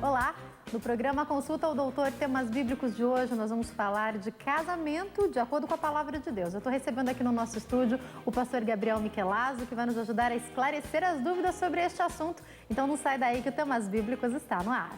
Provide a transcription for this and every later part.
Olá! No programa Consulta ao Doutor, temas bíblicos de hoje, nós vamos falar de casamento de acordo com a palavra de Deus. Eu estou recebendo aqui no nosso estúdio o pastor Gabriel Michelazzo, que vai nos ajudar a esclarecer as dúvidas sobre este assunto. Então não sai daí que o Temas Bíblicos está no ar.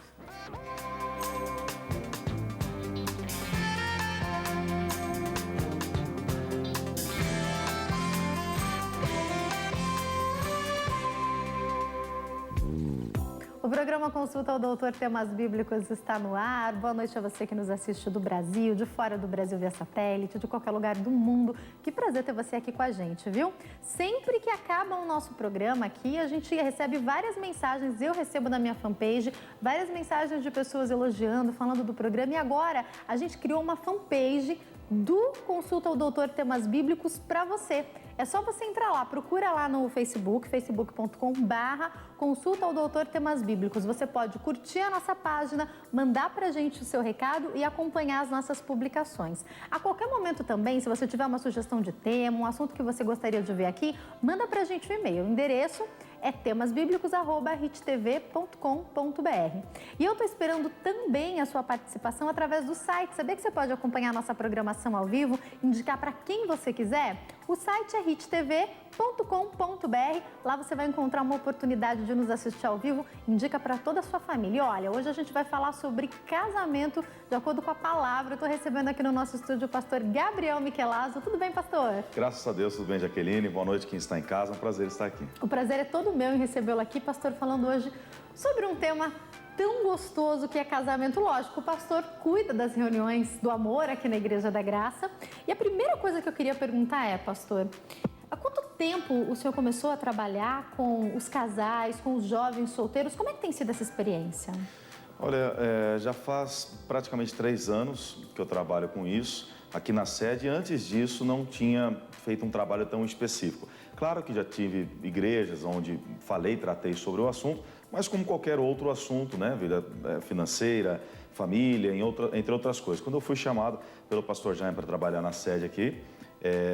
O programa Consulta ao Doutor, temas bíblicos está no ar. Boa noite a você que nos assiste do Brasil, de fora do Brasil via satélite, de qualquer lugar do mundo. Que prazer ter você aqui com a gente, viu? Sempre que acaba o nosso programa aqui, a gente recebe várias mensagens, eu recebo na minha fanpage, várias mensagens de pessoas elogiando, falando do programa. E agora a gente criou uma fanpage do Consulta ao Doutor, temas bíblicos para você. É só você entrar lá, procura lá no Facebook, facebook.com/Consulta ao Doutor, temas bíblicos. Você pode curtir a nossa página, mandar pra gente o seu recado e acompanhar as nossas publicações. A qualquer momento também, se você tiver uma sugestão de tema, um assunto que você gostaria de ver aqui, manda pra gente um e-mail. O endereço é temasbíblicos@hittv.com.br. E eu tô esperando também a sua participação através do site. Sabia que você pode acompanhar a nossa programação ao vivo, indicar para quem você quiser? O site é hittv.com.br. Lá você vai encontrar uma oportunidade de nos assistir ao vivo. Indica para toda a sua família. E olha, hoje a gente vai falar sobre casamento de acordo com a palavra. Eu estou recebendo aqui no nosso estúdio o pastor Gabriel Michelazzo. Tudo bem, pastor? Graças a Deus, tudo bem, Jaqueline. Boa noite quem está em casa. É um prazer estar aqui. O prazer é todo meu em recebê-lo aqui, pastor, falando hoje sobre um tema tão gostoso que é casamento. Lógico, o pastor cuida das reuniões do amor aqui na Igreja da Graça. E a primeira coisa que eu queria perguntar é, pastor, há quanto tempo o senhor começou a trabalhar com os casais, com os jovens solteiros? Como é que tem sido essa experiência? Olha, já faz praticamente 3 anos que eu trabalho com isso aqui na sede. Antes disso, não tinha feito um trabalho tão específico. Claro que já tive igrejas onde falei, tratei sobre o assunto, mas como qualquer outro assunto, né? Vida financeira, família, entre outras coisas. Quando eu fui chamado pelo pastor Jaime para trabalhar na sede aqui,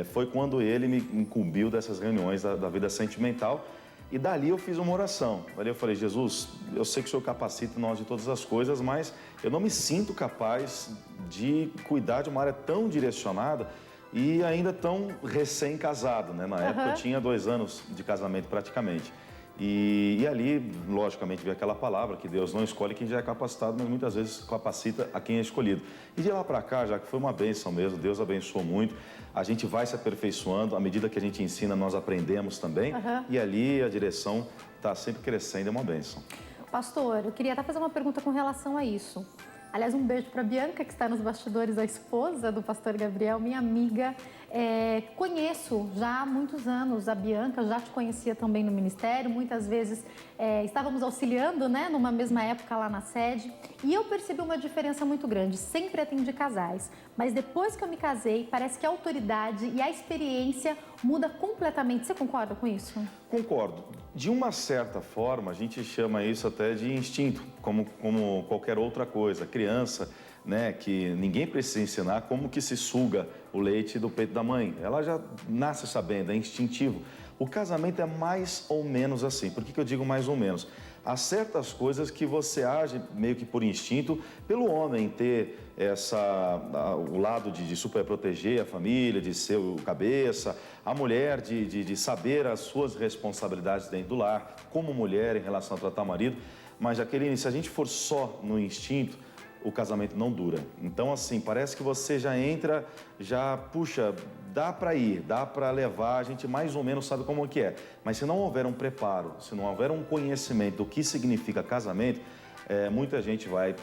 foi quando ele me incumbiu dessas reuniões da vida sentimental. E dali eu fiz uma oração. Dali eu falei, Jesus, eu sei que o Senhor capacita nós de todas as coisas, mas eu não me sinto capaz de cuidar de uma área tão direcionada e ainda tão recém-casado, né? Na época eu tinha 2 anos de casamento praticamente. E ali, logicamente, veio aquela palavra que Deus não escolhe quem já é capacitado, mas muitas vezes capacita a quem é escolhido. E de lá para cá, já que foi uma bênção mesmo, Deus abençoou muito, a gente vai se aperfeiçoando, à medida que a gente ensina, nós aprendemos também, e ali a direção está sempre crescendo, é uma bênção. Pastor, eu queria até fazer uma pergunta com relação a isso. Aliás, um beijo para a Bianca, que está nos bastidores, a esposa do pastor Gabriel, minha amiga. Conheço já há muitos anos a Bianca, já te conhecia também no ministério, muitas vezes estávamos auxiliando, né, numa mesma época lá na sede, e eu percebi uma diferença muito grande. Sempre atendi casais, mas depois que eu me casei, parece que a autoridade e a experiência muda completamente. Você concorda com isso? Concordo. De uma certa forma, a gente chama isso até de instinto, como qualquer outra coisa. Criança, né, que ninguém precisa ensinar como que se suga o leite do peito da mãe. Ela já nasce sabendo, é instintivo. O casamento é mais ou menos assim. Por que eu digo mais ou menos? Há certas coisas que você age meio que por instinto, pelo homem ter o lado de super proteger a família, de ser o cabeça, a mulher de saber as suas responsabilidades dentro do lar, como mulher em relação a tratar o marido. Mas, Jaqueline, se a gente for só no instinto, o casamento não dura. Então, assim, parece que você já entra, puxa, dá para ir, dá para levar, a gente mais ou menos sabe como que é. Mas se não houver um preparo, se não houver um conhecimento do que significa casamento, muita gente vai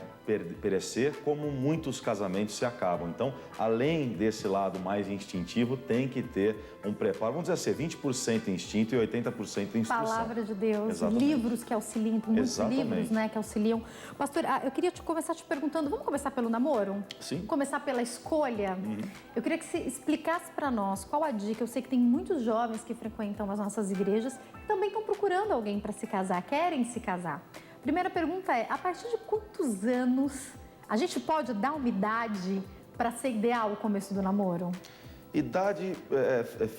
perecer, como muitos casamentos se acabam. Então, além desse lado mais instintivo, tem que ter um preparo, vamos dizer assim, 20% instinto e 80% instrução. Palavra de Deus, exatamente. Livros que auxiliam, muitos exatamente. livros, né, que auxiliam. Pastor, eu queria começar te perguntando, vamos começar pelo namoro? Sim. Começar pela escolha? Eu queria que você explicasse para nós qual a dica. Eu sei que tem muitos jovens que frequentam as nossas igrejas que também estão procurando alguém para se casar, querem se casar. Primeira pergunta é, a partir de quantos anos a gente pode dar uma idade para ser ideal o começo do namoro? Idade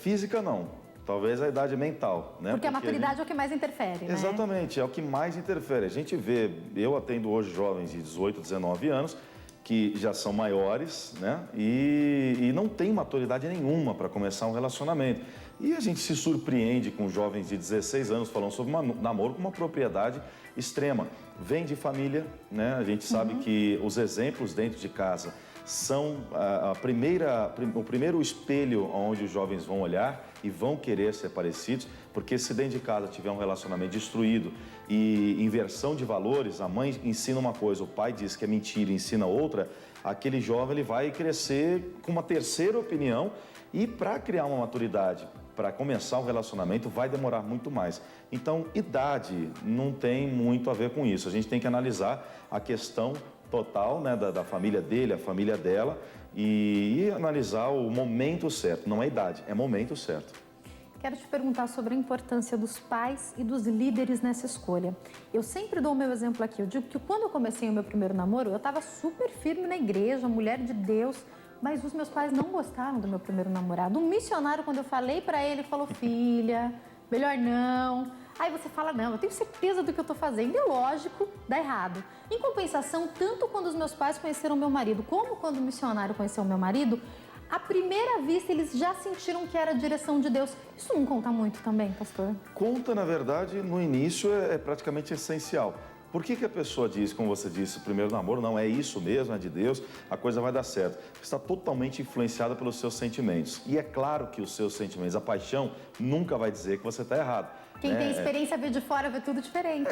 física não. talvez a idade mental, né? Porque a maturidade é o que mais interfere, né? Exatamente, é o que mais interfere. A gente vê, eu atendo hoje jovens de 18, 19 anos, que já são maiores, né? E não tem maturidade nenhuma para começar um relacionamento. E a gente se surpreende com jovens de 16 anos falando sobre namoro com uma propriedade extrema. Vem de família, né? A gente sabe que os exemplos dentro de casa são o primeiro espelho onde os jovens vão olhar e vão querer ser parecidos, porque se dentro de casa tiver um relacionamento destruído e inversão de valores, a mãe ensina uma coisa, o pai diz que é mentira e ensina outra, aquele jovem ele vai crescer com uma terceira opinião e para criar uma maturidade, para começar um relacionamento, vai demorar muito mais. Então, idade não tem muito a ver com isso. A gente tem que analisar a questão total, né, da família dele, a família dela, e analisar o momento certo. Não é idade, é momento certo. Quero te perguntar sobre a importância dos pais e dos líderes nessa escolha. Eu sempre dou o meu exemplo aqui. Eu digo que quando eu comecei o meu primeiro namoro, eu estava super firme na igreja, mulher de Deus, mas os meus pais não gostaram do meu primeiro namorado. Um missionário, quando eu falei para ele, falou: filha, melhor não. Aí você fala: não, eu tenho certeza do que eu estou fazendo. E lógico, dá errado. Em compensação, tanto quando os meus pais conheceram meu marido, como quando o missionário conheceu o meu marido, à primeira vista eles já sentiram que era a direção de Deus. Isso não conta muito também, pastor? Conta, na verdade, no início é praticamente essencial. Por que a pessoa diz, como você disse, o primeiro namoro, não é isso mesmo, é de Deus, a coisa vai dar certo? Está totalmente influenciada pelos seus sentimentos. E é claro que os seus sentimentos, a paixão, nunca vai dizer que você está errado. Quem tem experiência vê de fora, vê tudo diferente,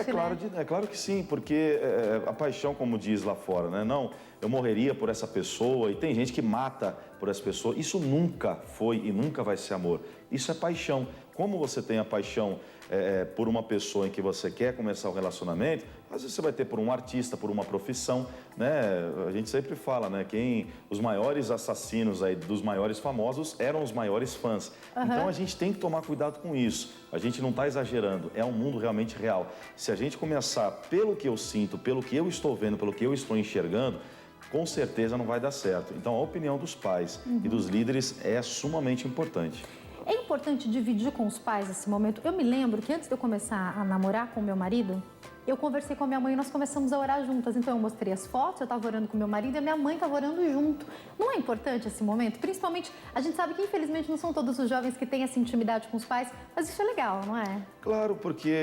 É claro que sim, porque a paixão, como diz lá fora, né? Não, eu morreria por essa pessoa, e tem gente que mata por essa pessoa. Isso nunca foi e nunca vai ser amor. Isso é paixão. Como você tem a paixão por uma pessoa em que você quer começar um relacionamento, às vezes você vai ter por um artista, por uma profissão, né? A gente sempre fala, né? Os maiores assassinos aí dos maiores famosos eram os maiores fãs. Então a gente tem que tomar cuidado com isso. A gente não está exagerando, é um mundo realmente real. Se a gente começar pelo que eu sinto, pelo que eu estou vendo, pelo que eu estou enxergando, com certeza não vai dar certo. Então a opinião dos pais e dos líderes é sumamente importante. É importante dividir com os pais esse momento. Eu me lembro que antes de eu começar a namorar com meu marido, eu conversei com a minha mãe e nós começamos a orar juntas. Então eu mostrei as fotos, eu estava orando com meu marido e a minha mãe estava orando junto. Não é importante esse momento? Principalmente, a gente sabe que infelizmente não são todos os jovens que têm essa intimidade com os pais, mas isso é legal, não é? Claro, porque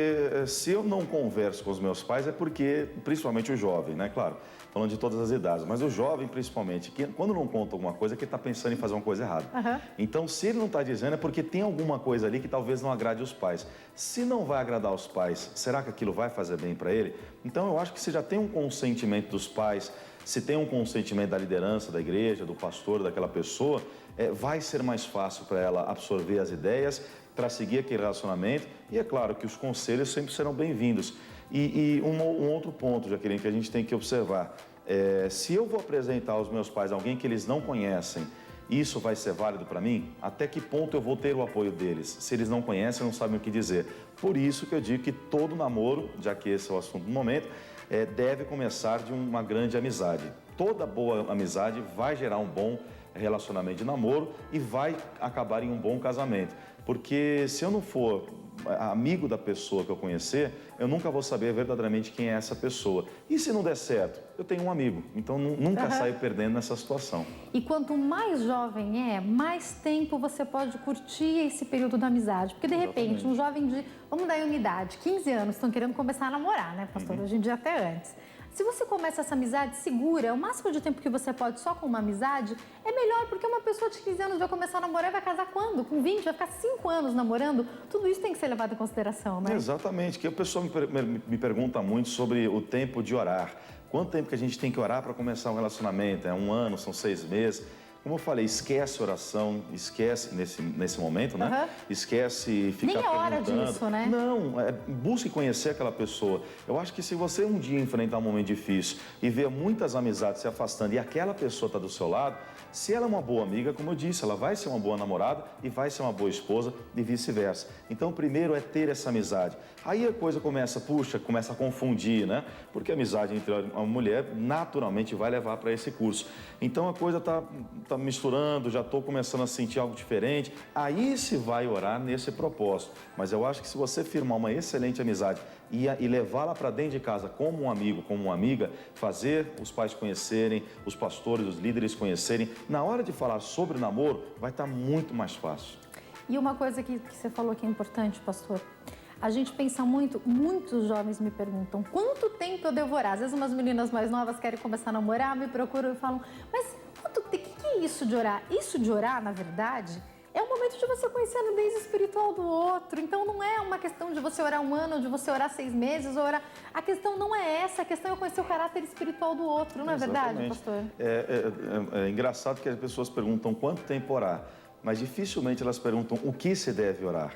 se eu não converso com os meus pais é porque, principalmente o jovem, né? Claro, falando de todas as idades, mas o jovem principalmente, que quando não conta alguma coisa é que está pensando em fazer uma coisa errada. Então, se ele não está dizendo é porque tem alguma coisa ali que talvez não agrade os pais. Se não vai agradar os pais, será que aquilo vai fazer bem para ele? Então, eu acho que se já tem um consentimento dos pais, se tem um consentimento da liderança da igreja, do pastor, daquela pessoa, vai ser mais fácil para ela absorver as ideias, para seguir aquele relacionamento. E é claro que os conselhos sempre serão bem-vindos. E um outro ponto, Jaqueline, que a gente tem que observar, se eu vou apresentar aos meus pais alguém que eles não conhecem, isso vai ser válido para mim? Até que ponto eu vou ter o apoio deles? Se eles não conhecem, não sabem o que dizer. Por isso que eu digo que todo namoro, já que esse é o assunto do momento, deve começar de uma grande amizade. Toda boa amizade vai gerar um bom relacionamento de namoro e vai acabar em um bom casamento. Porque se eu não for amigo da pessoa que eu conhecer, eu nunca vou saber verdadeiramente quem é essa pessoa. E se não der certo, eu tenho um amigo. Então, nunca saio perdendo nessa situação. E quanto mais jovem mais tempo você pode curtir esse período da amizade. Porque, de repente, um jovem de, vamos dar uma idade, 15 anos, estão querendo começar a namorar, né, pastor? Hoje em dia até antes. Se você começa essa amizade segura, o máximo de tempo que você pode só com uma amizade, é melhor, porque uma pessoa de 15 anos vai começar a namorar e vai casar quando? Com 20, vai ficar 5 anos namorando? Tudo isso tem que ser levado em consideração, né? Exatamente, que a pessoa me pergunta muito sobre o tempo de orar. Quanto tempo que a gente tem que orar para começar um relacionamento? É 1 ano, são 6 meses? Como eu falei, esquece oração, esquece nesse momento, né? Esquece ficar nem é hora perguntando. disso, né? Não, busque conhecer aquela pessoa. Eu acho que se você um dia enfrentar um momento difícil e ver muitas amizades se afastando e aquela pessoa está do seu lado, se ela é uma boa amiga, como eu disse, ela vai ser uma boa namorada e vai ser uma boa esposa e vice-versa. Então, primeiro é ter essa amizade. Aí a coisa começa a confundir, né? Porque a amizade entre uma mulher naturalmente vai levar para esse curso. Então, a coisa está tá misturando, já estou começando a sentir algo diferente. Aí se vai orar nesse propósito. Mas eu acho que se você firmar uma excelente amizade e levá-la para dentro de casa como um amigo, como uma amiga, fazer os pais conhecerem, os pastores, os líderes conhecerem, na hora de falar sobre namoro, vai estar muito mais fácil. E uma coisa que você falou que é importante, pastor, a gente pensa muito, muitos jovens me perguntam, quanto tempo eu devo orar? Às vezes umas meninas mais novas querem começar a namorar, me procuram e falam, mas o que é isso de orar? Isso de orar, na verdade, é um momento de você conhecer a nudez espiritual do outro. Então não é uma questão de você orar 1 ano, de você orar 6 meses, orar... A questão não é essa, a questão é conhecer o caráter espiritual do outro, não é verdade, pastor? É engraçado que as pessoas perguntam quanto tempo orar, mas dificilmente elas perguntam o que se deve orar.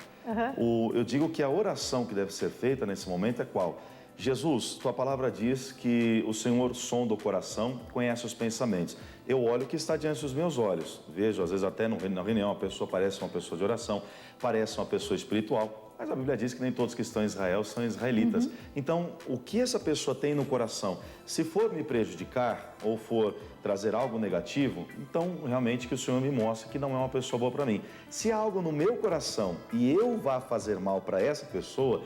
Eu digo que a oração que deve ser feita nesse momento é qual? Jesus, tua palavra diz que o Senhor sonda o coração, conhece os pensamentos. Eu olho o que está diante dos meus olhos. Vejo, às vezes até na reunião, a pessoa parece uma pessoa de oração, parece uma pessoa espiritual, mas a Bíblia diz que nem todos que estão em Israel são israelitas. Então, o que essa pessoa tem no coração, se for me prejudicar ou for trazer algo negativo, então realmente que o Senhor me mostre que não é uma pessoa boa para mim. Se há algo no meu coração e eu vá fazer mal para essa pessoa,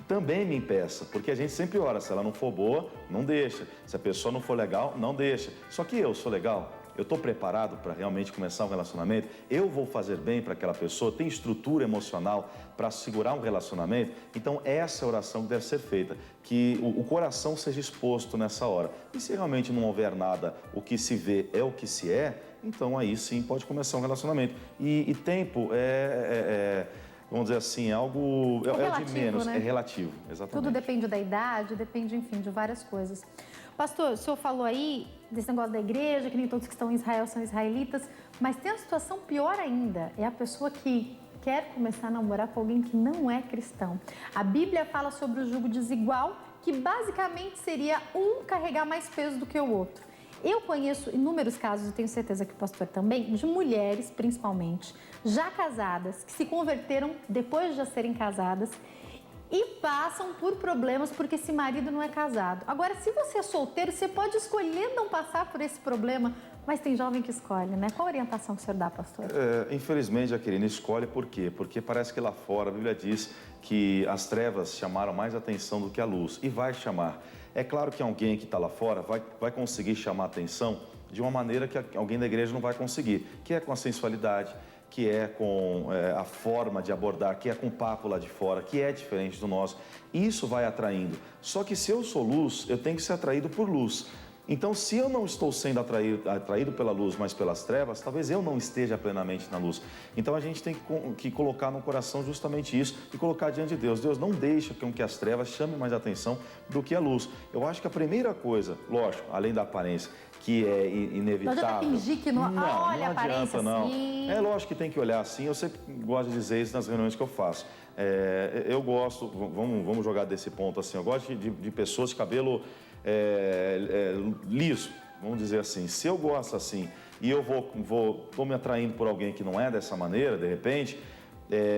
também me impeça, porque a gente sempre ora, se ela não for boa, não deixa, se a pessoa não for legal, não deixa. Só que eu sou legal, eu estou preparado para realmente começar um relacionamento, eu vou fazer bem para aquela pessoa, tem estrutura emocional para segurar um relacionamento, então essa é a oração que deve ser feita, que o coração seja exposto nessa hora. E se realmente não houver nada, o que se vê é o que se é, então aí sim pode começar um relacionamento. E tempo vamos dizer assim, algo relativo, de menos, né? É relativo, exatamente. Tudo depende da idade, depende, enfim, de várias coisas. Pastor, o senhor falou aí desse negócio da igreja, que nem todos que estão em Israel são israelitas, mas tem uma situação pior ainda, é a pessoa que quer começar a namorar com alguém que não é cristão. A Bíblia fala sobre o jugo desigual, que basicamente seria um carregar mais peso do que o outro. Eu conheço inúmeros casos, e tenho certeza que o pastor também, de mulheres, principalmente, já casadas, que se converteram depois de já serem casadas e passam por problemas porque esse marido não é casado. Agora, se você é solteiro, você pode escolher não passar por esse problema, mas tem jovem que escolhe, né? Qual a orientação que o senhor dá, pastor? Infelizmente, Jaqueline, escolhe por quê? Porque parece que lá fora a Bíblia diz que as trevas chamaram mais atenção do que a luz, e vai chamar. É claro que alguém que está lá fora vai conseguir chamar a atenção de uma maneira que alguém da igreja não vai conseguir, que é com a sensualidade, que é com a forma de abordar, que é com o papo lá de fora, que é diferente do nosso. Isso vai atraindo. Só que se eu sou luz, eu tenho que ser atraído por luz. Então, se eu não estou sendo atraído pela luz, mas pelas trevas, talvez eu não esteja plenamente na luz. Então, a gente tem que colocar no coração justamente isso e colocar diante de Deus. Deus, não deixa que as trevas chamem mais atenção do que a luz. Eu acho que a primeira coisa, lógico, além da aparência, que é inevitável... Não adianta fingir que não olha a aparência assim. É lógico que tem que olhar assim. Eu sempre gosto de dizer isso nas reuniões que eu faço. Eu gosto, vamos jogar desse ponto assim, eu gosto de pessoas de cabelo... liso, vamos dizer assim. Se eu gosto assim e eu tô me atraindo por alguém que não é dessa maneira, de repente,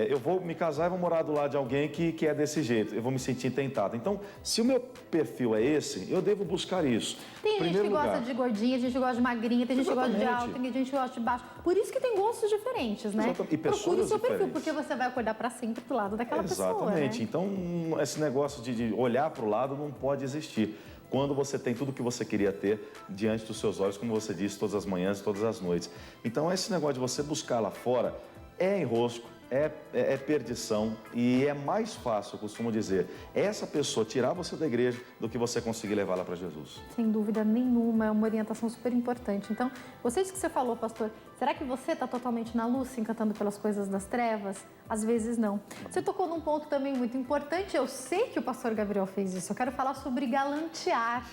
eu vou me casar e vou morar do lado de alguém que é desse jeito, eu vou me sentir tentado. Então, se o meu perfil é esse, eu devo buscar isso. Tem gente que gosta de gordinha, tem gente que gosta de magrinha, tem gente que gosta de alto, tem gente que gosta de baixo. Por isso que tem gostos diferentes, né? Exatamente. E pessoas procure o seu perfil, diferentes. porque você vai acordar para sempre do lado daquela pessoa, né? Exatamente. Então, esse negócio de olhar para o lado não pode existir. Quando você tem tudo o que você queria ter diante dos seus olhos, como você disse, todas as manhãs, todas as noites. Então, esse negócio de você buscar lá fora é enrosco, é perdição, e é mais fácil, eu costumo dizer, essa pessoa tirar você da igreja do que você conseguir levá-la para Jesus. Sem dúvida nenhuma, é uma orientação super importante. Então, gostei disso que você falou, pastor. Será que você está totalmente na luz, se encantando pelas coisas das trevas? Às vezes não. Você tocou num ponto também muito importante. Eu sei que o pastor Gabriel fez isso. Eu quero falar sobre galantear.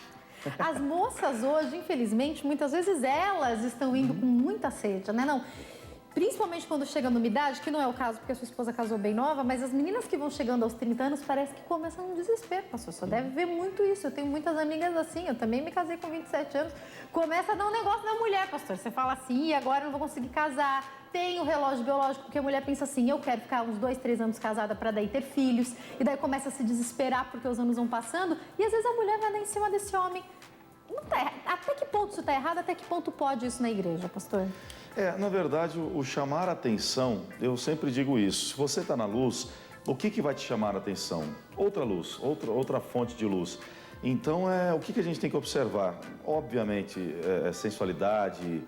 As moças hoje, infelizmente, muitas vezes elas estão indo com muita sede, né? Não. Principalmente quando chega numa idade, que não é o caso porque a sua esposa casou bem nova, mas as meninas que vão chegando aos 30 anos parece que começam um desespero, pastor. Você deve ver muito isso. Eu tenho muitas amigas assim, eu também me casei com 27 anos. Começa a dar um negócio na mulher, pastor. Você fala assim, e agora eu não vou conseguir casar. Tem o relógio biológico, porque a mulher pensa assim, eu quero ficar uns 2, 3 anos casada para daí ter filhos. E daí começa a se desesperar porque os anos vão passando. E às vezes a mulher vai dar em cima desse homem. Até que ponto isso está errado, até que ponto pode isso na igreja, pastor? Na verdade, o chamar a atenção, eu sempre digo isso. Se você está na luz, o que vai te chamar a atenção? Outra luz, outra fonte de luz. Então, o que a gente tem que observar? Obviamente, sensualidade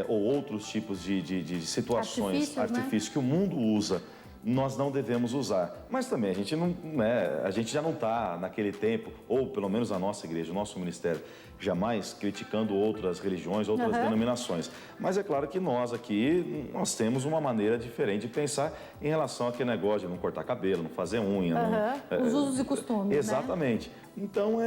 ou outros tipos de situações, artifícios, né? Que o mundo usa. Nós não devemos usar. Mas também a gente já não está naquele tempo, ou pelo menos a nossa igreja, o nosso ministério, jamais criticando outras religiões, outras denominações. Mas é claro que nós aqui, nós temos uma maneira diferente de pensar em relação àquele negócio de não cortar cabelo, não fazer unha. Os usos e costumes, exatamente. Né? Então,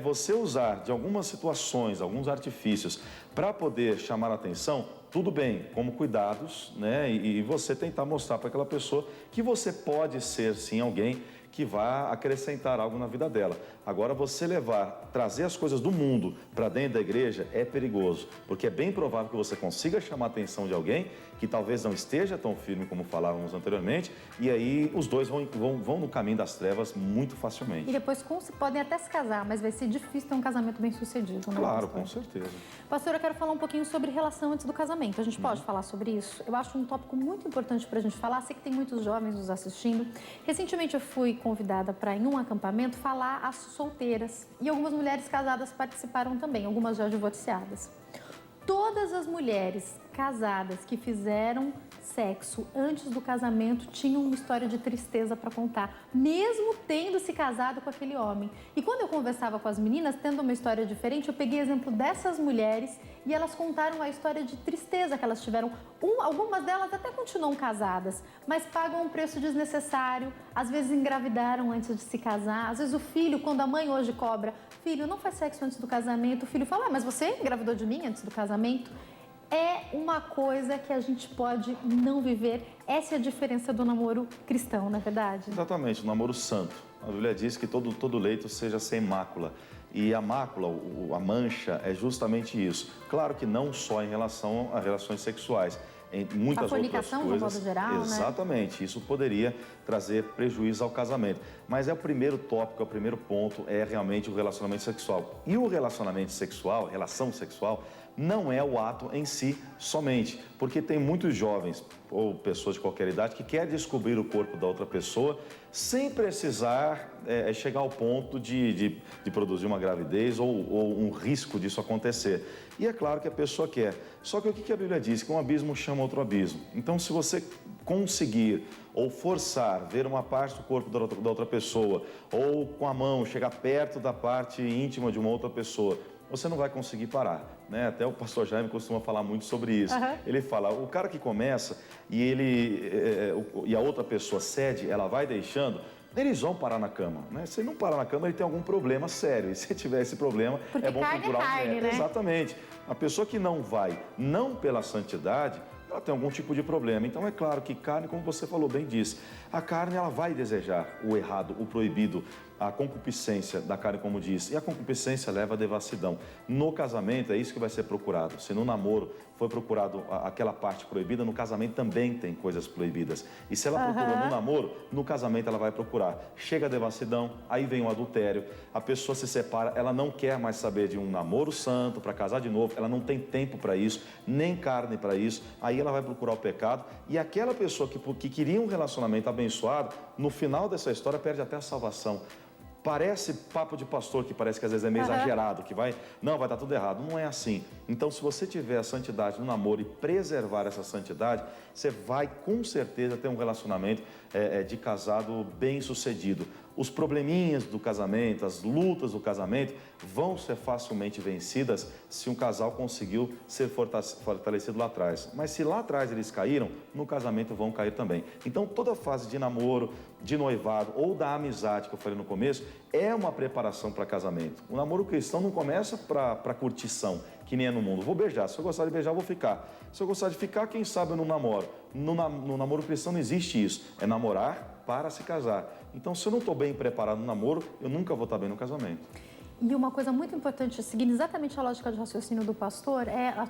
você usar de algumas situações, alguns artifícios, para poder chamar a atenção, tudo bem, como cuidados, né? E você tentar mostrar para aquela pessoa que você pode ser, sim, alguém que vá acrescentar algo na vida dela. Agora, você trazer as coisas do mundo para dentro da igreja é perigoso, porque é bem provável que você consiga chamar a atenção de alguém que talvez não esteja tão firme como falávamos anteriormente, e aí os dois vão no caminho das trevas muito facilmente. E depois podem até se casar, mas vai ser difícil ter um casamento bem sucedido, né? Claro, com certeza. Pastor, eu quero falar um pouquinho sobre relação antes do casamento. A gente pode falar sobre isso? Eu acho um tópico muito importante para a gente falar. Sei que tem muitos jovens nos assistindo. Recentemente eu fui convidada para, em um acampamento, falar às solteiras. E algumas mulheres casadas participaram também, algumas já divorciadas. Todas as mulheres casadas que fizeram sexo antes do casamento tinham uma história de tristeza para contar, mesmo tendo se casado com aquele homem. E quando eu conversava com as meninas, tendo uma história diferente, eu peguei exemplo dessas mulheres e elas contaram a história de tristeza que elas tiveram. Algumas delas até continuam casadas, mas pagam um preço desnecessário, às vezes engravidaram antes de se casar, às vezes o filho, quando a mãe hoje cobra, filho, não faz sexo antes do casamento, o filho fala, mas você engravidou de mim antes do casamento? É uma coisa que a gente pode não viver. Essa é a diferença do namoro cristão, não é verdade? Exatamente, o namoro santo. A Bíblia diz que todo leito seja sem mácula. E a mácula, a mancha, é justamente isso. Claro que não só em relação a relações sexuais, em muitas outras coisas. De modo geral, exatamente, né? Isso poderia trazer prejuízo ao casamento. Mas o primeiro tópico, o primeiro ponto é realmente o relacionamento sexual. E o relacionamento sexual, relação sexual, não é o ato em si somente, porque tem muitos jovens ou pessoas de qualquer idade que querem descobrir o corpo da outra pessoa sem precisar chegar ao ponto de produzir uma gravidez ou um risco disso acontecer. E é claro que a pessoa quer. Só que o que a Bíblia diz? Que um abismo chama outro abismo. Então, se você conseguir ou forçar ver uma parte do corpo da outra pessoa ou com a mão chegar perto da parte íntima de uma outra pessoa, você não vai conseguir parar, né? Até o pastor Jaime costuma falar muito sobre isso. Ele fala, o cara que começa e a outra pessoa cede, ela vai deixando, eles vão parar na cama, né? Se ele não parar na cama, ele tem algum problema sério. E se tiver esse problema, porque é bom procurar um médico. Né? Exatamente. A pessoa que não vai, não pela santidade, ela tem algum tipo de problema. Então, é claro que carne, como você falou bem disse, a carne ela vai desejar o errado, o proibido, a concupiscência da carne, como diz. E a concupiscência leva à devassidão. No casamento, é isso que vai ser procurado. Se no namoro foi procurado aquela parte proibida, no casamento também tem coisas proibidas. E se ela procurou no namoro, no casamento ela vai procurar. Chega a devassidão, aí vem o adultério, a pessoa se separa, ela não quer mais saber de um namoro santo para casar de novo, ela não tem tempo para isso, nem carne para isso, aí ela vai procurar o pecado. E aquela pessoa que queria um relacionamento abençoado, no final dessa história perde até a salvação. Parece papo de pastor, que parece que às vezes é meio exagerado, que vai dar tudo errado. Não é assim. Então, se você tiver a santidade no namoro e preservar essa santidade, você vai com certeza ter um relacionamento de casado bem sucedido. Os probleminhas do casamento, as lutas do casamento vão ser facilmente vencidas se um casal conseguiu ser fortalecido lá atrás. Mas se lá atrás eles caíram, no casamento vão cair também. Então, toda fase de namoro, de noivado ou da amizade que eu falei no começo, é uma preparação para casamento. O namoro cristão não começa para curtição, que nem é no mundo. Vou beijar, se eu gostar de beijar, eu vou ficar. Se eu gostar de ficar, quem sabe eu não namoro. No namoro cristão não existe isso. É namorar para se casar. Então, se eu não estou bem preparado no namoro, eu nunca vou estar bem no casamento. E uma coisa muito importante, seguindo exatamente a lógica de raciocínio do pastor,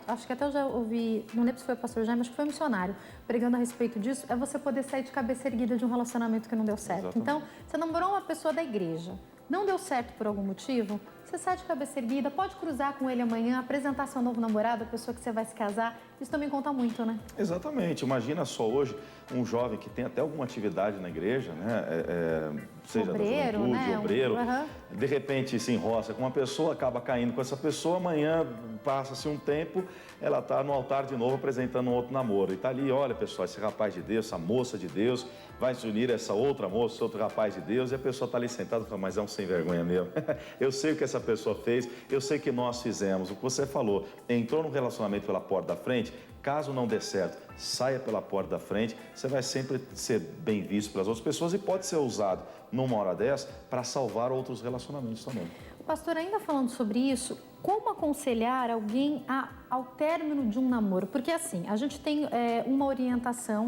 acho que até eu já ouvi, não lembro se foi o pastor Jaime, acho que foi o missionário, pregando a respeito disso, é você poder sair de cabeça erguida de um relacionamento que não deu certo. Exatamente. Então, você namorou uma pessoa da igreja, não deu certo por algum motivo, você sai de cabeça erguida, pode cruzar com ele amanhã, apresentar seu novo namorado, a pessoa que você vai se casar. Isso também conta muito, né? Exatamente. Imagina só hoje um jovem que tem até alguma atividade na igreja, né? Seja Obreiro, da juventude, né? obreiro, de repente se enrosca com uma pessoa, acaba caindo com essa pessoa, amanhã passa-se um tempo, ela está no altar de novo apresentando um outro namoro. E está ali, olha pessoal, esse rapaz de Deus, essa moça de Deus, vai se unir a essa outra moça, esse outro rapaz de Deus, e a pessoa está ali sentada e fala, mas é um sem vergonha mesmo. Eu sei o que essa pessoa fez, eu sei que nós fizemos. O que você falou, entrou num relacionamento pela porta da frente, caso não dê certo, saia pela porta da frente, você vai sempre ser bem visto pelas outras pessoas e pode ser usado numa hora dessa para salvar outros relacionamentos também. Pastor, ainda falando sobre isso, como aconselhar alguém ao término de um namoro? Porque assim, a gente tem uma orientação,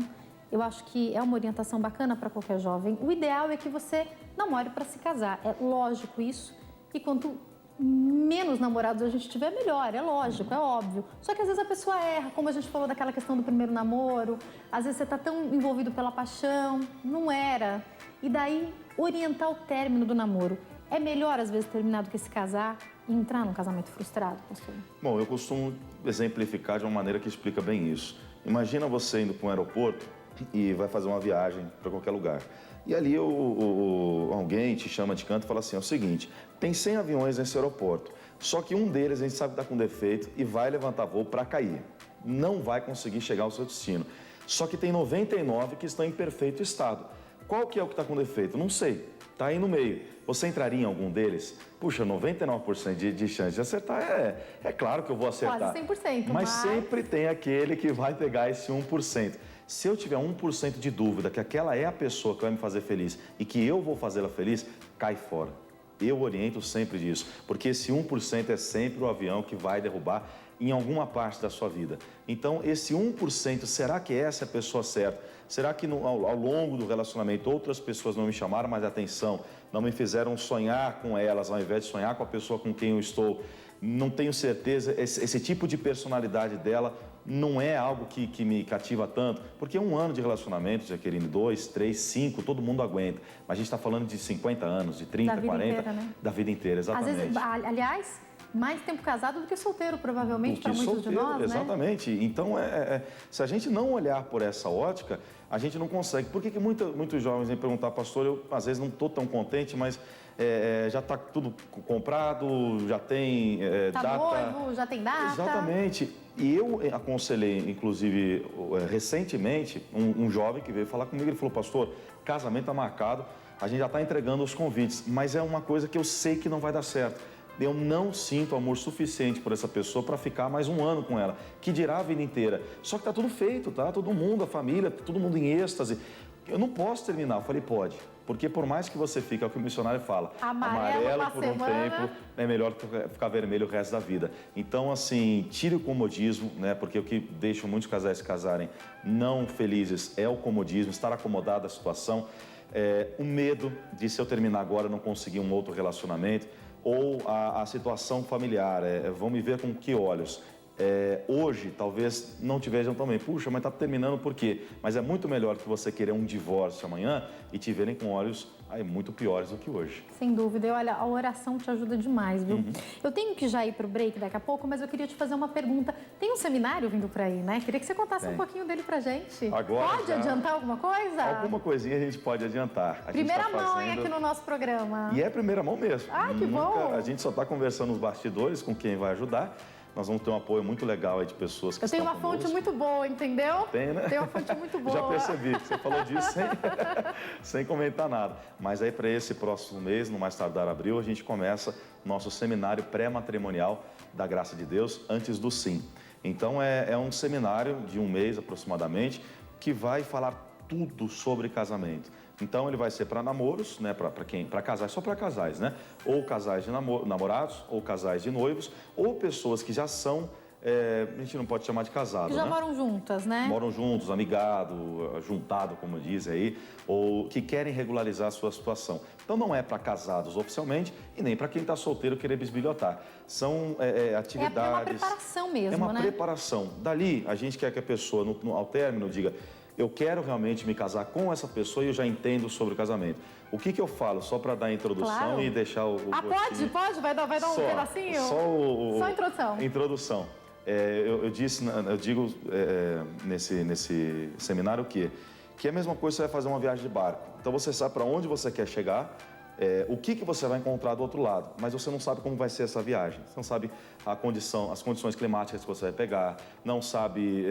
eu acho que é uma orientação bacana para qualquer jovem. O ideal é que você namore para se casar, é lógico isso, e quanto menos namorados a gente tiver, melhor, é lógico, é óbvio. Só que às vezes a pessoa erra, como a gente falou daquela questão do primeiro namoro, às vezes você está tão envolvido pela paixão, não era. E daí, orientar o término do namoro. É melhor, às vezes, terminar do que se casar e entrar num casamento frustrado, pastor? Bom, eu costumo exemplificar de uma maneira que explica bem isso. Imagina você indo para um aeroporto e vai fazer uma viagem para qualquer lugar. E ali alguém te chama de canto e fala assim, é o seguinte, tem 100 aviões nesse aeroporto, só que um deles a gente sabe que está com defeito e vai levantar voo para cair. Não vai conseguir chegar ao seu destino. Só que tem 99 que estão em perfeito estado. Qual que é o que está com defeito? Não sei. Está aí no meio. Você entraria em algum deles? Puxa, 99% de chance de acertar, é claro que eu vou acertar. Quase 100%. Mas sempre tem aquele que vai pegar esse 1%. Se eu tiver 1% de dúvida que aquela é a pessoa que vai me fazer feliz e que eu vou fazê-la feliz, cai fora. Eu oriento sempre disso, porque esse 1% é sempre o avião que vai derrubar em alguma parte da sua vida. Então, esse 1%, será que essa é a pessoa certa? Será que ao longo do relacionamento outras pessoas não me chamaram mais atenção, não me fizeram sonhar com elas, ao invés de sonhar com a pessoa com quem eu estou? Não tenho certeza, esse tipo de personalidade dela não é algo que me cativa tanto, porque um ano de relacionamento, Jaqueline, 2, 3, 5, todo mundo aguenta. Mas a gente está falando de 50 anos, de 30, 40, inteira, né? Da vida inteira, exatamente. Às vezes, aliás, mais tempo casado do que solteiro, provavelmente, para muitos de nós, né? Exatamente. Então, se a gente não olhar por essa ótica, a gente não consegue. Por que muitos jovens vêm perguntar, pastor, eu às vezes não estou tão contente, mas já está tudo comprado, já tem data. Noivo, já tem data. Exatamente. E eu aconselhei, inclusive, recentemente, um jovem que veio falar comigo, ele falou, pastor, casamento está marcado, a gente já está entregando os convites, mas é uma coisa que eu sei que não vai dar certo. Eu não sinto amor suficiente por essa pessoa para ficar mais um ano com ela, que dirá a vida inteira. Só que está tudo feito, tá? Todo mundo, a família, todo mundo em êxtase. Eu não posso terminar. Eu falei, pode. Porque por mais que você fique, é o que o missionário fala, amarelo por um tempo, é melhor ficar vermelho o resto da vida. Então, assim, tire o comodismo, né? Porque o que deixa muitos casais se casarem não felizes é o comodismo, estar acomodado à situação, o medo de se eu terminar agora não conseguir um outro relacionamento, ou a situação familiar, vão me ver com que olhos? Hoje, talvez não te vejam também. Puxa, mas está terminando por quê? Mas é muito melhor que você querer um divórcio amanhã e te verem com olhos muito piores do que hoje. Sem dúvida. E olha, a oração te ajuda demais, viu? Eu tenho que já ir para o break daqui a pouco, mas eu queria te fazer uma pergunta. Tem um seminário vindo por aí, né? Queria que você contasse um pouquinho dele pra gente. Agora pode adiantar alguma coisa? Alguma coisinha a gente pode adiantar. Primeira mão, hein, aqui no nosso programa. E é primeira mão mesmo. Ah, que bom! A gente só está conversando nos bastidores com quem vai ajudar. Nós vamos ter um apoio muito legal aí de pessoas que estão conosco. Eu tenho uma fonte muito boa, entendeu? Tem, né? Tem uma fonte muito boa. Já percebi, você falou disso sem comentar nada. Mas aí para esse próximo mês, no mais tardar abril, a gente começa nosso seminário pré-matrimonial da Graça de Deus, antes do Sim. Então é um seminário de um mês aproximadamente, que vai falar tudo sobre casamento. Então ele vai ser para namoros, né, para casais, só para casais, né? Ou casais de namorados, ou casais de noivos, ou pessoas que já são, a gente não pode chamar de casado, que já né? moram juntas, né? Moram juntos, amigado, juntado, como dizem aí, ou que querem regularizar a sua situação. Então não é para casados oficialmente e nem para quem está solteiro querer bisbilhotar. São atividades... É uma preparação mesmo, né? É uma preparação. Dali, a gente quer que a pessoa, ao término, diga... eu quero realmente me casar com essa pessoa e eu já entendo sobre o casamento. O que eu falo? Só para dar a introdução Claro. e deixar o gostinho. Pode? Vai dar um pedacinho? Só a introdução. Introdução. Eu digo nesse seminário que é a mesma coisa que você vai fazer uma viagem de barco. Então você sabe para onde você quer chegar, o que você vai encontrar do outro lado, mas você não sabe como vai ser essa viagem. Você não sabe as condições climáticas que você vai pegar, não sabe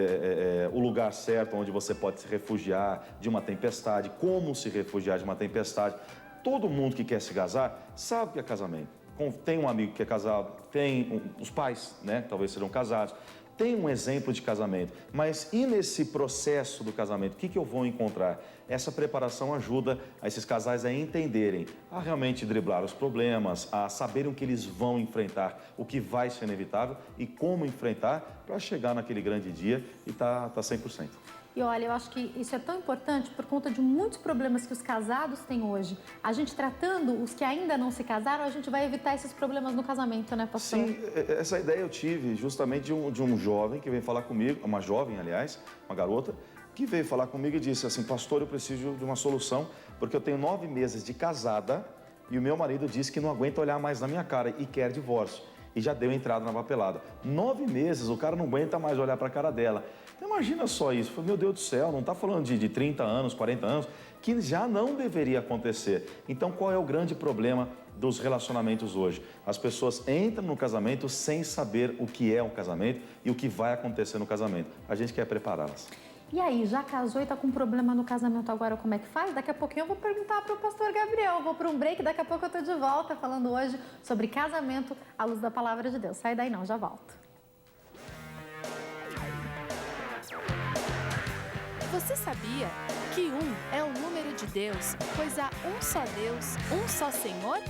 o lugar certo onde você pode se refugiar de uma tempestade, como se refugiar de uma tempestade. Todo mundo que quer se casar sabe o que é casamento. Tem um amigo que é casado, tem os pais, né, talvez sejam casados, tem um exemplo de casamento, mas e nesse processo do casamento, o que eu vou encontrar? Essa preparação ajuda a esses casais a entenderem, a realmente driblar os problemas, a saberem o que eles vão enfrentar, o que vai ser inevitável e como enfrentar para chegar naquele grande dia e tá 100%. E olha, eu acho que isso é tão importante por conta de muitos problemas que os casados têm hoje. A gente tratando os que ainda não se casaram, a gente vai evitar esses problemas no casamento, né, pastor? Sim, essa ideia eu tive justamente de um jovem que veio falar comigo, uma jovem, aliás, uma garota, que veio falar comigo e disse assim, pastor, eu preciso de uma solução, porque eu tenho 9 meses de casada e o meu marido disse que não aguenta olhar mais na minha cara e quer divórcio. E já deu entrada na papelada. 9 meses, o cara não aguenta mais olhar para a cara dela. Então imagina só isso, meu Deus do céu, não está falando de 30 anos, 40 anos, que já não deveria acontecer. Então qual é o grande problema dos relacionamentos hoje? As pessoas entram no casamento sem saber o que é um casamento e o que vai acontecer no casamento. A gente quer prepará-las. E aí, já casou e tá com problema no casamento agora, como é que faz? Daqui a pouquinho eu vou perguntar para o pastor Gabriel. Vou para um break, daqui a pouco eu tô de volta falando hoje sobre casamento à luz da palavra de Deus. Sai daí não, já volto. Você sabia que 1 é o número de Deus, pois há um só Deus, um só Senhor?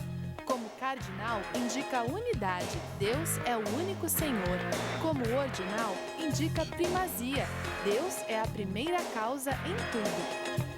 Como cardinal, indica unidade, Deus é o único Senhor. Como ordinal, indica primazia, Deus é a primeira causa em tudo.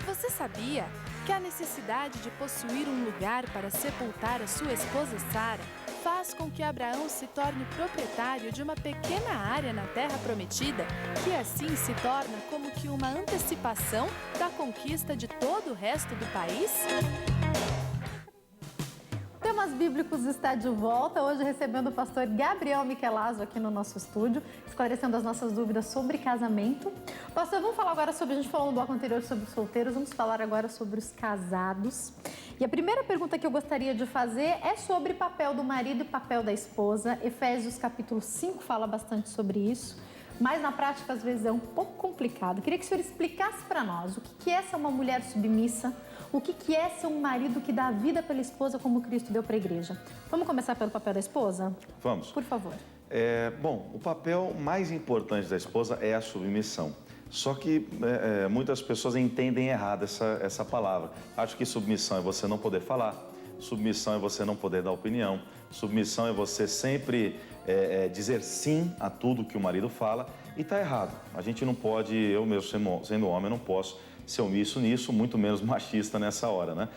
Você sabia que a necessidade de possuir um lugar para sepultar a sua esposa Sara faz com que Abraão se torne proprietário de uma pequena área na Terra Prometida, que assim se torna como que uma antecipação da conquista de todo o resto do país? Temas Bíblicos está de volta, hoje recebendo o pastor Gabriel Michelazzo aqui no nosso estúdio, esclarecendo as nossas dúvidas sobre casamento. Pastor, vamos falar agora sobre, a gente falou no bloco anterior sobre os solteiros, vamos falar agora sobre os casados. E a primeira pergunta que eu gostaria de fazer é sobre papel do marido e papel da esposa. Efésios capítulo 5 fala bastante sobre isso, mas na prática às vezes é um pouco complicado. Queria que o senhor explicasse para nós o que é ser uma mulher submissa, o que é ser um marido que dá vida pela esposa como Cristo deu para a igreja. Vamos começar pelo papel da esposa? Vamos. Por favor. Bom, o papel mais importante da esposa é a submissão. Só que muitas pessoas entendem errado essa palavra. Acho que submissão é você não poder falar, submissão é você não poder dar opinião, submissão é você sempre dizer sim a tudo que o marido fala, e está errado. A gente não pode, eu mesmo sendo homem, não posso ser omisso nisso, muito menos machista nessa hora, né?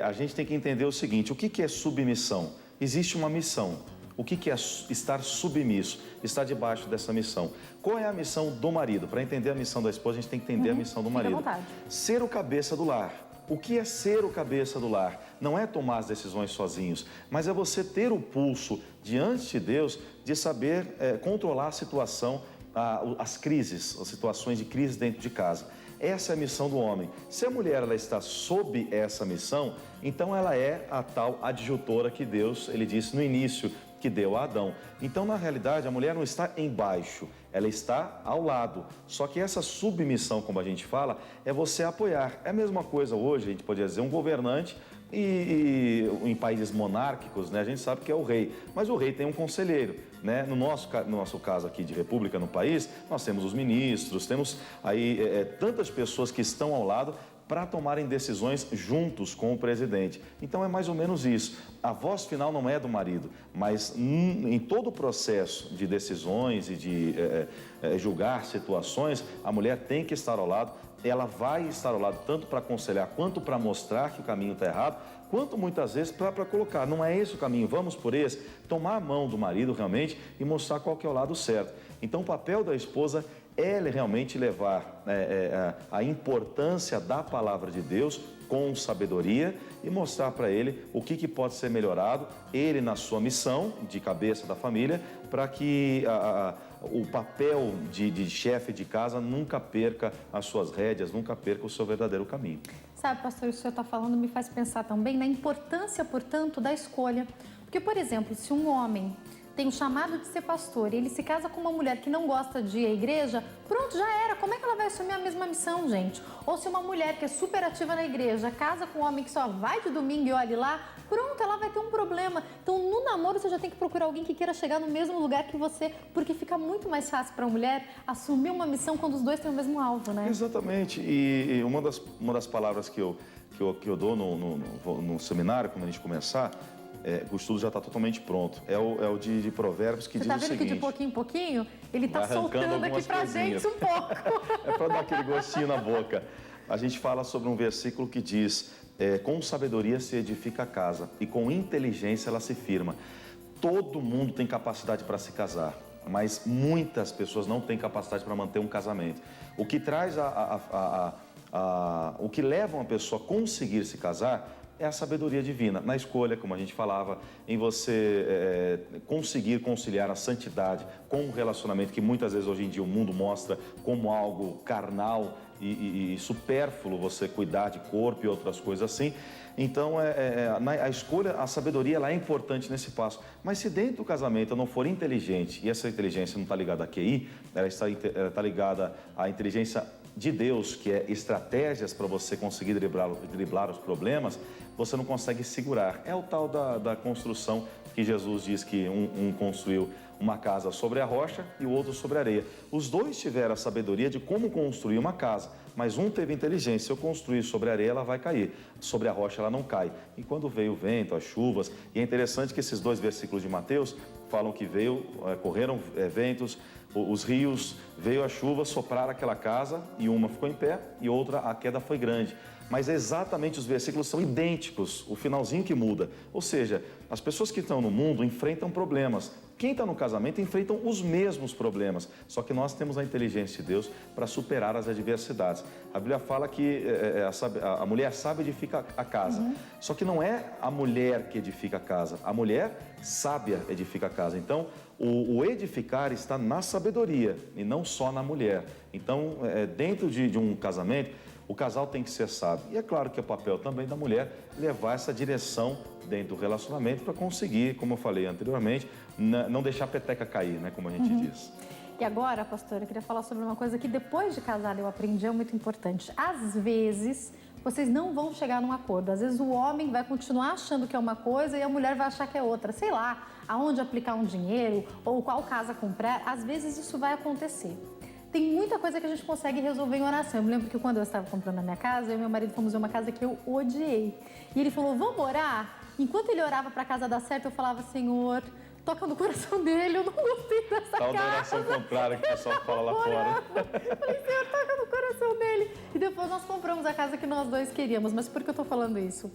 A gente tem que entender o seguinte, o que é submissão? Existe uma missão. O que é estar submisso? Estar debaixo dessa missão. Qual é a missão do marido? Para entender a missão da esposa, a gente tem que entender a missão do marido. Fica à vontade. Ser o cabeça do lar. O que é ser o cabeça do lar? Não é tomar as decisões sozinhos, mas é você ter o pulso diante de Deus de saber controlar a situação, as crises, as situações de crise dentro de casa. Essa é a missão do homem. Se a mulher ela está sob essa missão, então ela é a tal adjutora que Deus, ele disse no início, que deu a Adão. Então, na realidade, a mulher não está embaixo, ela está ao lado. Só que essa submissão, como a gente fala, é você apoiar. É a mesma coisa hoje, a gente poderia dizer, um governante e em países monárquicos, né, a gente sabe que é o rei. Mas o rei tem um conselheiro, né? No nosso caso aqui de república no país, nós temos os ministros, temos aí tantas pessoas que estão ao lado para tomarem decisões juntos com o presidente. Então é mais ou menos isso. A voz final não é do marido, mas em todo o processo de decisões e de julgar situações, a mulher tem que estar ao lado. Ela vai estar ao lado tanto para aconselhar, quanto para mostrar que o caminho está errado, quanto muitas vezes para colocar, não é esse o caminho, vamos por esse, tomar a mão do marido realmente e mostrar qual que é o lado certo. Então o papel da esposa é realmente levar a importância da palavra de Deus com sabedoria e mostrar para ele o que pode ser melhorado, ele na sua missão de cabeça da família, para que o papel de chefe de casa nunca perca as suas rédeas, nunca perca o seu verdadeiro caminho. Sabe, pastor, isso que o senhor está falando me faz pensar também na importância, portanto, da escolha. Porque, por exemplo, se um homem tem o chamado de ser pastor e ele se casa com uma mulher que não gosta de ir à igreja, pronto, já era. Como é que ela vai assumir a mesma missão, gente? Ou se uma mulher que é super ativa na igreja casa com um homem que só vai de domingo e olhe lá, pronto, ela vai ter um problema. Então, no namoro, você já tem que procurar alguém que queira chegar no mesmo lugar que você, porque fica muito mais fácil para a mulher assumir uma missão quando os dois têm o mesmo alvo, né? Exatamente. E uma das palavras que eu dou no seminário, quando a gente começar, o estudo já está totalmente pronto. É o de Provérbios que diz o seguinte... Você está vendo que de pouquinho em pouquinho ele está soltando aqui para a gente um pouco. É para dar aquele gostinho na boca. A gente fala sobre um versículo que diz: com sabedoria se edifica a casa e com inteligência ela se firma. Todo mundo tem capacidade para se casar, mas muitas pessoas não têm capacidade para manter um casamento. O que traz o que leva uma pessoa a conseguir se casar é a sabedoria divina, na escolha, como a gente falava, em você conseguir conciliar a santidade com um relacionamento que muitas vezes hoje em dia o mundo mostra como algo carnal e supérfluo, você cuidar de corpo e outras coisas assim. Então, a escolha, a sabedoria, ela é importante nesse passo. Mas se dentro do casamento eu não for inteligente, e essa inteligência não está ligada a QI, ela está ligada à inteligência de Deus, que é estratégias para você conseguir driblar os problemas, você não consegue segurar. É o tal da construção que Jesus diz que um construiu uma casa sobre a rocha e o outro sobre a areia. Os dois tiveram a sabedoria de como construir uma casa, mas um teve inteligência. Se eu construir sobre a areia, ela vai cair. Sobre a rocha, ela não cai. E quando veio o vento, as chuvas, e é interessante que esses dois versículos de Mateus falam que correram ventos, os rios, veio a chuva, sopraram aquela casa e uma ficou em pé e outra, a queda foi grande. Mas exatamente os versículos são idênticos, o finalzinho que muda. Ou seja, as pessoas que estão no mundo enfrentam problemas. Quem está no casamento enfrentam os mesmos problemas. Só que nós temos a inteligência de Deus para superar as adversidades. A Bíblia fala que a mulher sábia edifica a casa. Só que não é a mulher que edifica a casa. A mulher sábia edifica a casa. Então, o edificar está na sabedoria e não só na mulher. Então, dentro de um casamento, o casal tem que ser sábio. E é claro que é o papel também da mulher levar essa direção dentro do relacionamento para conseguir, como eu falei anteriormente, não deixar a peteca cair, né, como a gente diz. E agora, pastora, eu queria falar sobre uma coisa que depois de casada eu aprendi, é muito importante. Às vezes, vocês não vão chegar num acordo. Às vezes o homem vai continuar achando que é uma coisa e a mulher vai achar que é outra. Sei lá, aonde aplicar um dinheiro ou qual casa comprar. Às vezes isso vai acontecer. Tem muita coisa que a gente consegue resolver em oração. Eu me lembro que quando eu estava comprando a minha casa, eu e meu marido fomos ver uma casa que eu odiei. E ele falou, vamos orar? Enquanto ele orava para a casa dar certo, eu falava, Senhor, toca no coração dele, eu não gostei dessa casa. Tal da oração contrária que o pessoal fala lá fora. Eu falei, Senhor, toca no coração dele. E depois nós compramos a casa que nós dois queríamos. Mas por que eu tô falando isso?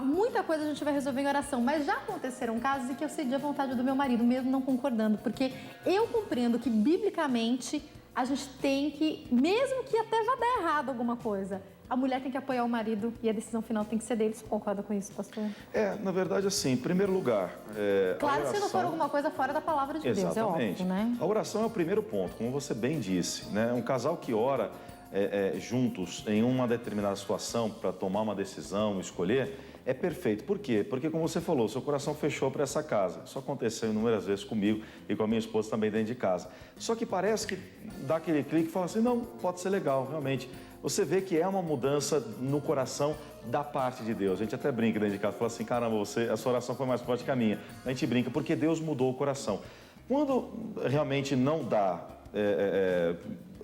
Muita coisa a gente vai resolver em oração, mas já aconteceram casos em que eu cedi a vontade do meu marido, mesmo não concordando, porque eu compreendo que, biblicamente, a gente tem que, mesmo que até vá dar errado alguma coisa, a mulher tem que apoiar o marido e a decisão final tem que ser dele. Você concorda com isso, pastor? Na verdade, assim, em primeiro lugar... claro, se não for alguma coisa fora da palavra de Deus, é óbvio, né? A oração é o primeiro ponto, como você bem disse, né? Um casal que ora juntos em uma determinada situação para tomar uma decisão, escolher, é perfeito. Por quê? Porque, como você falou, seu coração fechou para essa casa. Isso aconteceu inúmeras vezes comigo e com a minha esposa também dentro de casa. Só que parece que dá aquele clique e fala assim, não, pode ser legal, realmente. Você vê que é uma mudança no coração da parte de Deus. A gente até brinca dentro de casa, fala assim, caramba, a sua oração foi mais forte que a minha. A gente brinca, porque Deus mudou o coração. Quando realmente não dá,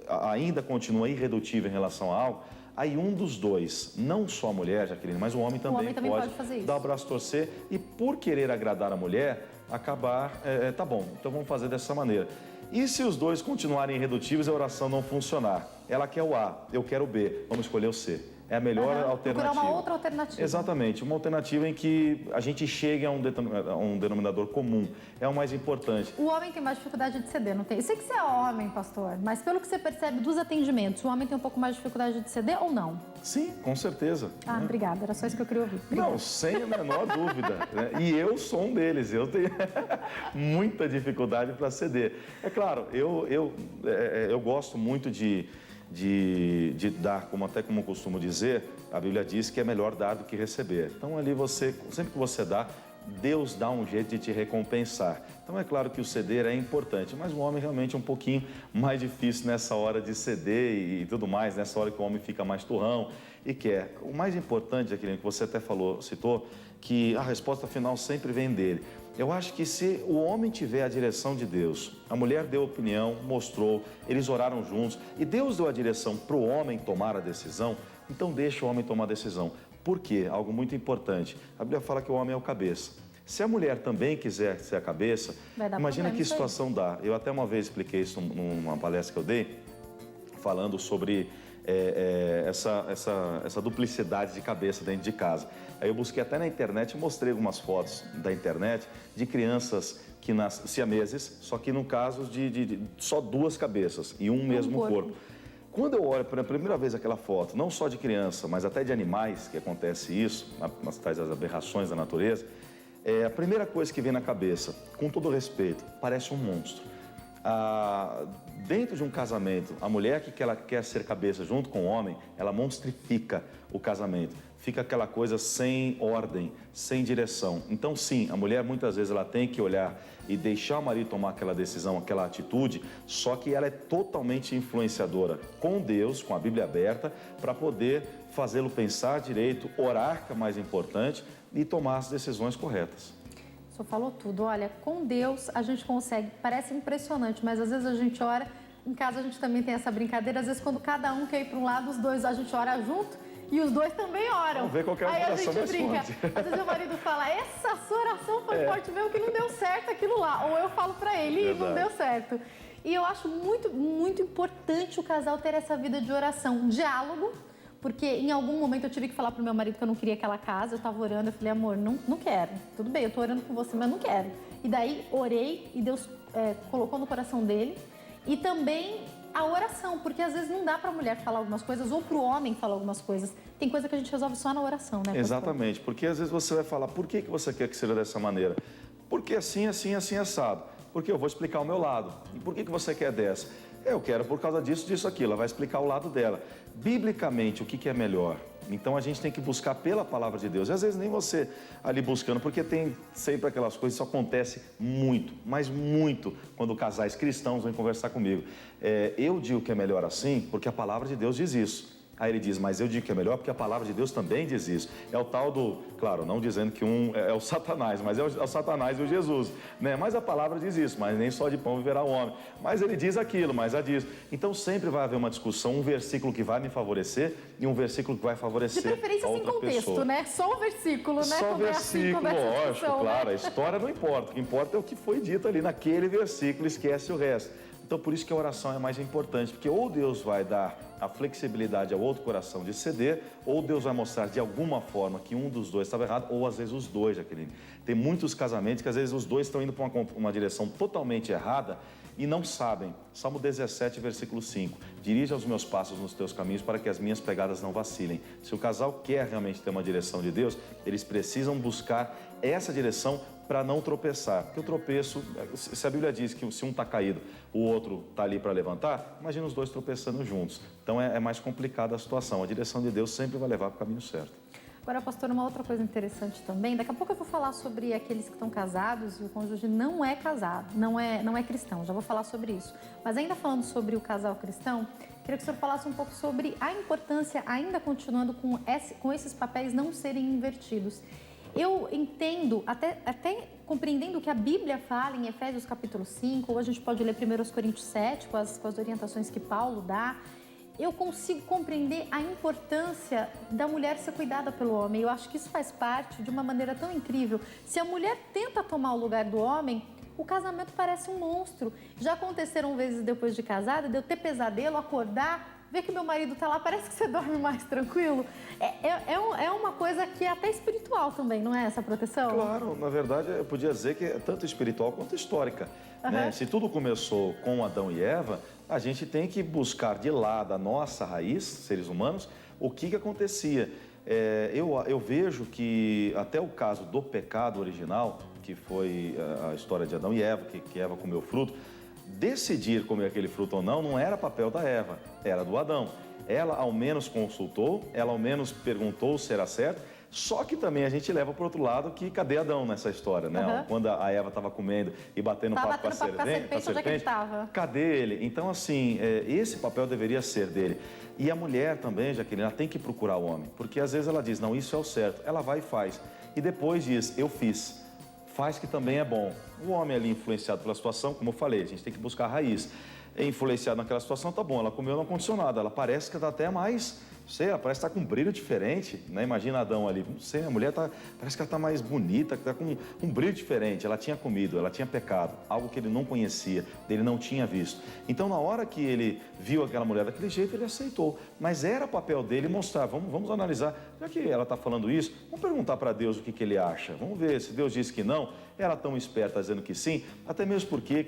ainda continua irredutível em relação a algo, aí um dos dois, não só a mulher, Jaqueline, mas o homem também, pode fazer isso. Dar o braço a torcer e, por querer agradar a mulher, acabar, tá bom, então vamos fazer dessa maneira. E se os dois continuarem irredutíveis e a oração não funcionar? Ela quer o A, eu quero o B, vamos escolher o C. É a melhor alternativa. Procurar uma outra alternativa. Exatamente, uma alternativa em que a gente chegue a um denominador comum. É o mais importante. O homem tem mais dificuldade de ceder, não tem? Eu sei que você é homem, pastor, mas pelo que você percebe dos atendimentos, o homem tem um pouco mais de dificuldade de ceder ou não? Sim, com certeza. Ah, obrigada, era só isso que eu queria ouvir. Obrigada. Não, sem a menor dúvida. Né? E eu sou um deles, eu tenho muita dificuldade para ceder. É claro, eu gosto muito de dar, como eu costumo dizer, a Bíblia diz que é melhor dar do que receber. Então ali sempre que você dá, Deus dá um jeito de te recompensar. Então é claro que o ceder é importante, mas o homem realmente é um pouquinho mais difícil nessa hora de ceder e tudo mais, nessa hora que o homem fica mais turrão e quer. O mais importante, aquilo que você até citou, que a resposta final sempre vem dele. Eu acho que se o homem tiver a direção de Deus, a mulher deu opinião, mostrou, eles oraram juntos e Deus deu a direção para o homem tomar a decisão, então deixa o homem tomar a decisão. Por quê? Algo muito importante. A Bíblia fala que o homem é o cabeça. Se a mulher também quiser ser a cabeça, imagina que situação dá. Eu até uma vez expliquei isso numa palestra que eu dei, falando sobre essa duplicidade de cabeça dentro de casa. Aí eu busquei até na internet e mostrei algumas fotos da internet de crianças que siameses, só que no caso de só duas cabeças e um mesmo corpo. Quando eu olho pela primeira vez aquela foto, não só de criança, mas até de animais, que acontece isso, nas tais aberrações da natureza, a primeira coisa que vem na cabeça, com todo respeito, parece um monstro. Dentro de um casamento, a mulher que ela quer ser cabeça junto com o homem, ela monstrifica o casamento. Fica aquela coisa sem ordem, sem direção. Então, sim, a mulher muitas vezes ela tem que olhar e deixar o marido tomar aquela decisão, aquela atitude, só que ela é totalmente influenciadora com Deus, com a Bíblia aberta, para poder fazê-lo pensar direito, orar, que é mais importante, e tomar as decisões corretas. O senhor falou tudo. Olha, com Deus a gente consegue, parece impressionante, mas às vezes a gente ora, em casa a gente também tem essa brincadeira, às vezes quando cada um quer ir para um lado, os dois a gente ora junto e os dois também oram. Vamos ver qual que é a oração mais forte. Às vezes o marido fala, essa sua oração foi forte mesmo, que não deu certo aquilo lá. Ou eu falo para ele, e não deu certo. E eu acho muito, muito importante o casal ter essa vida de oração, um diálogo. Porque em algum momento eu tive que falar pro meu marido que eu não queria aquela casa, eu tava orando, eu falei, amor, não quero. Tudo bem, eu tô orando com você, mas não quero. E daí orei e Deus colocou no coração dele. E também a oração, porque às vezes não dá pra mulher falar algumas coisas ou pro homem falar algumas coisas. Tem coisa que a gente resolve só na oração, né? Exatamente, porque às vezes você vai falar, por que você quer que seja dessa maneira? Porque assim, assado. Porque eu vou explicar o meu lado. E por que você quer dessa? Eu quero por causa disso, aquilo. Ela vai explicar o lado dela. Biblicamente, o que é melhor? Então, a gente tem que buscar pela palavra de Deus. E às vezes nem você ali buscando, porque tem sempre aquelas coisas, isso acontece muito, mas muito, quando casais cristãos vêm conversar comigo. Eu digo que é melhor assim, porque a palavra de Deus diz isso. Aí ele diz, mas eu digo que é melhor porque a palavra de Deus também diz isso. É o tal do, claro, não dizendo que um é o Satanás, mas é o Satanás e o Jesus, né? Mas a palavra diz isso, mas nem só de pão viverá o homem. Mas ele diz aquilo, mas a diz. Então sempre vai haver uma discussão, um versículo que vai me favorecer e um versículo que vai favorecer a outra pessoa. De preferência sem contexto, né? Só o versículo, né? Só o versículo, lógico, claro. Né? A história não importa. O que importa é o que foi dito ali naquele versículo, esquece o resto. Então, por isso que a oração é mais importante, porque ou Deus vai dar a flexibilidade ao outro coração de ceder, ou Deus vai mostrar de alguma forma que um dos dois estava errado, ou às vezes os dois, Jaqueline. Tem muitos casamentos que às vezes os dois estão indo para uma direção totalmente errada e não sabem. Salmo 17, versículo 5. Dirija os meus passos nos teus caminhos para que as minhas pegadas não vacilem. Se o casal quer realmente ter uma direção de Deus, eles precisam buscar essa direção para não tropeçar. Porque o tropeço, se a Bíblia diz que se um está caído, o outro está ali para levantar, imagina os dois tropeçando juntos. Então é mais complicada a situação. A direção de Deus sempre vai levar para o caminho certo. Agora, pastor, uma outra coisa interessante também, daqui a pouco eu vou falar sobre aqueles que estão casados e o cônjuge não é casado, não é cristão, já vou falar sobre isso. Mas ainda falando sobre o casal cristão, queria que o senhor falasse um pouco sobre a importância, ainda continuando com esses papéis não serem invertidos. Eu entendo, até compreendendo o que a Bíblia fala em Efésios capítulo 5, ou a gente pode ler 1 Coríntios 7, com as orientações que Paulo dá, eu consigo compreender a importância da mulher ser cuidada pelo homem. Eu acho que isso faz parte de uma maneira tão incrível. Se a mulher tenta tomar o lugar do homem, o casamento parece um monstro. Já aconteceram vezes depois de casada, de eu ter pesadelo, acordar, ver que meu marido está lá, parece que você dorme mais tranquilo. É uma coisa que é até espiritual também, não é essa proteção? Claro, na verdade, eu podia dizer que é tanto espiritual quanto histórica. Né? Se tudo começou com Adão e Eva, a gente tem que buscar de lá da nossa raiz, seres humanos, o que acontecia. Eu vejo que até o caso do pecado original, que foi a história de Adão e Eva, que Eva comeu fruto, decidir comer aquele fruto ou não era papel da Eva, era do Adão. Ela ao menos consultou, ela ao menos perguntou se era certo, só que também a gente leva para o outro lado que cadê Adão nessa história, né? Quando a Eva estava comendo e batendo papo com a serpente, onde é que ele estava? Cadê ele? Então, assim, esse papel deveria ser dele. E a mulher também, Jaqueline, ela tem que procurar o homem, porque às vezes ela diz, não, isso é o certo. Ela vai e faz. E depois diz, eu fiz. Faz que também é bom. O homem ali influenciado pela situação, como eu falei, a gente tem que buscar a raiz. Influenciado naquela situação, tá bom, ela comeu no ar-condicionado, ela parece que está até mais, não sei, ela parece que está com um brilho diferente, né? Imagina Adão ali, não sei, a mulher parece que ela está mais bonita, que está com um brilho diferente, ela tinha comido, ela tinha pecado, algo que ele não conhecia, ele não tinha visto. Então, na hora que ele viu aquela mulher daquele jeito, ele aceitou, mas era papel dele mostrar, vamos analisar, já que ela está falando isso, vamos perguntar para Deus o que ele acha, vamos ver, se Deus disse que não, ela tão esperta dizendo que sim, até mesmo porque,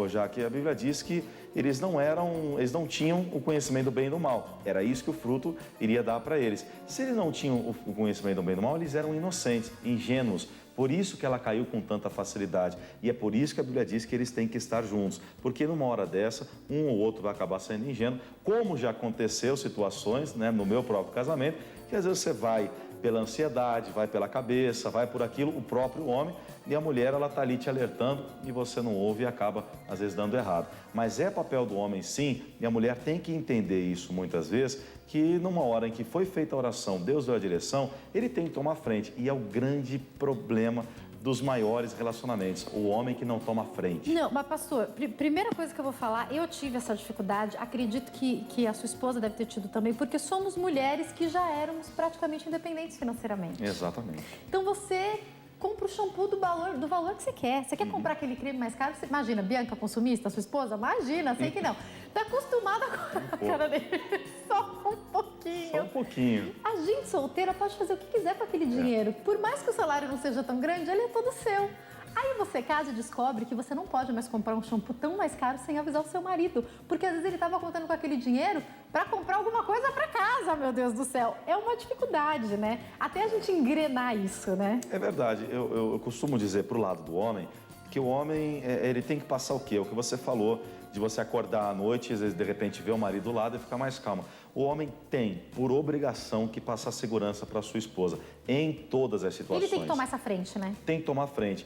já que a Bíblia diz que eles não tinham o conhecimento do bem e do mal. Era isso que o fruto iria dar para eles. Se eles não tinham o conhecimento do bem e do mal, eles eram inocentes, ingênuos. Por isso que ela caiu com tanta facilidade. E é por isso que a Bíblia diz que eles têm que estar juntos. Porque numa hora dessa, um ou outro vai acabar sendo ingênuo, como já aconteceu situações, né, no meu próprio casamento, que às vezes você vai pela ansiedade, vai pela cabeça, vai por aquilo, o próprio homem, e a mulher, ela está ali te alertando e você não ouve e acaba, às vezes, dando errado. Mas é papel do homem, sim, e a mulher tem que entender isso muitas vezes, que numa hora em que foi feita a oração, Deus deu a direção, ele tem que tomar frente. E é o grande problema dos maiores relacionamentos, o homem que não toma frente. Não, mas pastor, primeira coisa que eu vou falar, eu tive essa dificuldade, acredito que a sua esposa deve ter tido também, porque somos mulheres que já éramos praticamente independentes financeiramente. Exatamente. Então você compra o shampoo do valor que você quer. Você quer comprar aquele creme mais caro? Você, imagina, Bianca, consumista, sua esposa? Imagina, sei que não. Tá acostumada com a cara dele. Só um pouquinho. Só um pouquinho. A gente solteira pode fazer o que quiser com aquele dinheiro. Por mais que o salário não seja tão grande, ele é todo seu. Aí você casa e descobre que você não pode mais comprar um shampoo tão mais caro sem avisar o seu marido. Porque às vezes ele estava contando com aquele dinheiro para comprar alguma coisa para casa, meu Deus do céu. É uma dificuldade, né? Até a gente engrenar isso, né? É verdade. Eu costumo dizer pro lado do homem que o homem, ele tem que passar o quê? O que você falou, de você acordar à noite e às vezes de repente ver o marido do lado e ficar mais calmo. O homem tem, por obrigação, que passar segurança para sua esposa em todas as situações. Ele tem que tomar essa frente, né? Tem que tomar frente.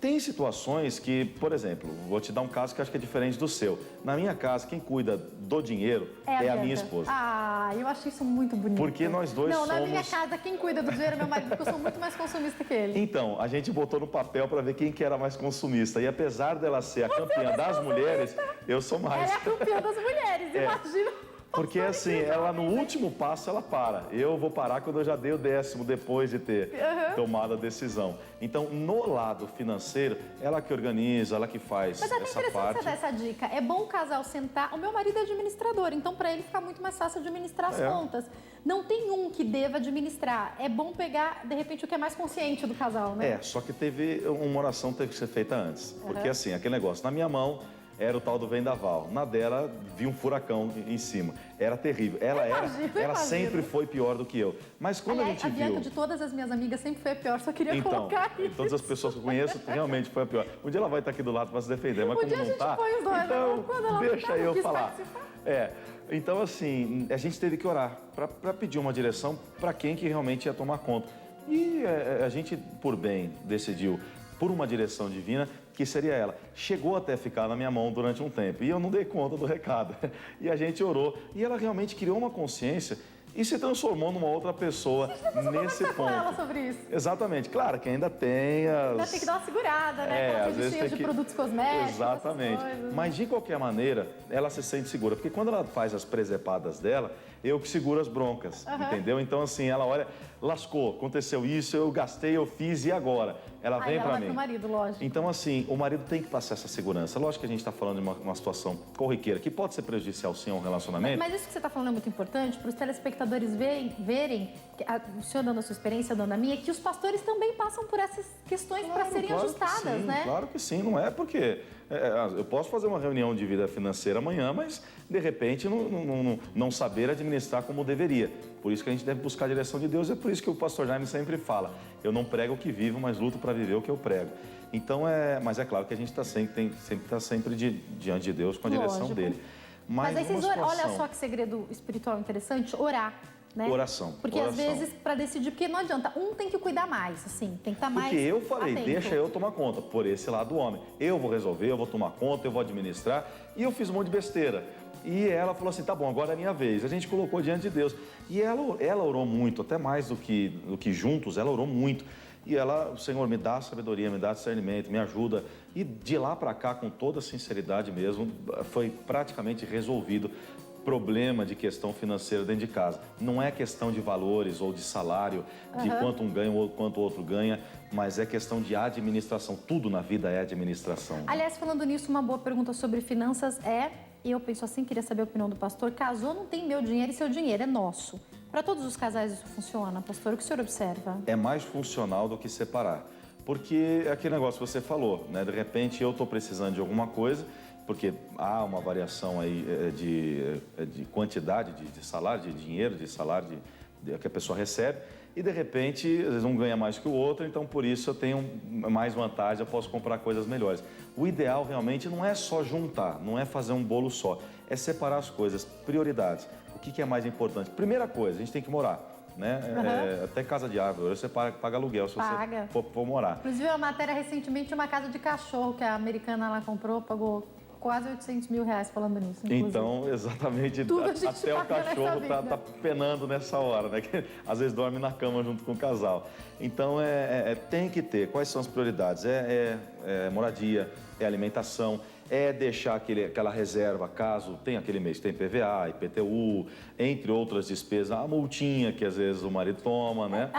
Tem situações que, por exemplo, vou te dar um caso que acho que é diferente do seu. Na minha casa, quem cuida do dinheiro é a minha esposa. Ah, eu acho isso muito bonito. Porque nós dois somos... Não, na minha casa, quem cuida do dinheiro é meu marido, porque eu sou muito mais consumista que ele. Então, a gente botou no papel para ver quem que era mais consumista. E apesar dela ser a campeã das mulheres, eu sou mais. Ela é a campeã das mulheres, imagina. Porque assim, ela no último passo ela para. Eu vou parar quando eu já dei o 10º depois de ter tomado a decisão. Então, no lado financeiro, ela que organiza, ela que faz essa parte. Mas é interessante você dar essa dica. É bom o casal sentar. O meu marido é administrador, então para ele fica muito mais fácil administrar as contas. Não tem um que deva administrar. É bom pegar, de repente, o que é mais consciente do casal, né? Só que teve uma oração que teve que ser feita antes. Porque assim, aquele negócio, na minha mão era o tal do vendaval. Na dela, vi um furacão em cima. Era terrível. Ela sempre foi pior do que eu. Mas quando a gente viu... Bianca, de todas as minhas amigas, sempre foi a pior. Só queria colocar isso. Todas as pessoas que eu conheço, realmente foi a pior. Um dia ela vai estar aqui do lado para se defender, mas como não está... Então, deixa eu falar. Então, assim, a gente teve que orar para pedir uma direção para quem que realmente ia tomar conta. E a gente, por bem, decidiu, por uma direção divina, que seria ela. Chegou até ficar na minha mão durante um tempo e eu não dei conta do recado. E a gente orou. E ela realmente criou uma consciência e se transformou numa outra pessoa nesse com ela ponto. sobre isso. Exatamente. Claro que ainda tem as... Ainda tem que dar uma segurada, né? Aquelas às vezes revistinhas tem de que... produtos cosméticos. Exatamente. essas coisas. Mas, de qualquer maneira, ela se sente segura. Porque quando ela faz as presepadas dela, eu que seguro as broncas, entendeu? Então, assim, ela olha, lascou, aconteceu isso, eu gastei, eu fiz, e agora? Ela vem para mim. Pro marido, lógico. Então, assim, o marido tem que passar essa segurança. Lógico que a gente está falando de uma situação corriqueira, que pode ser prejudicial, sim, ao relacionamento. Mas isso que você está falando é muito importante para os telespectadores verem, o senhor dando a sua experiência, dando a minha, que os pastores também passam por essas questões para serem ajustadas, sim, né? Claro que sim, não é porque... eu posso fazer uma reunião de vida financeira amanhã, mas, de repente, não saber administrar como deveria. Por isso que a gente deve buscar a direção de Deus. É por isso que o pastor Jaime sempre fala, eu não prego o que vivo, mas luto para viver o que eu prego. Então, mas é claro que a gente está sempre diante de Deus com a direção dele. Mas aí vocês olha só que segredo espiritual interessante, orar. Né? Oração. Porque às vezes, para decidir, porque não adianta, um tem que cuidar mais, assim, tem que estar mais Porque eu falei, atento. deixa eu tomar conta, por esse lado do homem. Eu vou resolver, eu vou tomar conta, eu vou administrar. E eu fiz um monte de besteira. E ela falou assim, tá bom, agora é a minha vez. A gente colocou diante de Deus. E ela orou muito, até mais do que juntos, ela orou muito. E ela, Senhor, me dá sabedoria, me dá discernimento, me ajuda. E de lá para cá, com toda sinceridade mesmo, foi praticamente resolvido problema de questão financeira dentro de casa. Não é questão de valores ou de salário, de quanto um ganha ou quanto o outro ganha, mas é questão de administração. Tudo na vida é administração. Aliás, falando nisso, uma boa pergunta sobre finanças eu penso assim, queria saber a opinião do pastor, casou, não tem meu dinheiro e seu dinheiro, é nosso. Para todos os casais isso funciona, pastor? O que o senhor observa? É mais funcional do que separar. Porque é aquele negócio que você falou, né? De repente eu estou precisando de alguma coisa, porque há uma variação aí de quantidade de salário, de dinheiro, de salário que a pessoa recebe, e de repente às vezes um ganha mais que o outro, então por isso eu tenho mais vantagem, eu posso comprar coisas melhores. O ideal realmente não é só juntar, não é fazer um bolo só, é separar as coisas, prioridades. O que é mais importante? Primeira coisa, a gente tem que morar. Né? Até casa de árvore, você paga aluguel se você for morar. Inclusive, uma matéria recentemente de uma casa de cachorro que a americana lá comprou, pagou quase 800 mil reais falando nisso. Inclusive. Então, exatamente, até o cachorro tá penando nessa hora, né? Que às vezes dorme na cama junto com o casal. Então, tem que ter. Quais são as prioridades? Moradia, é alimentação, é deixar aquela reserva, caso tenha aquele mês, tem PVA, IPTU, entre outras despesas, a multinha que às vezes o marido toma, né?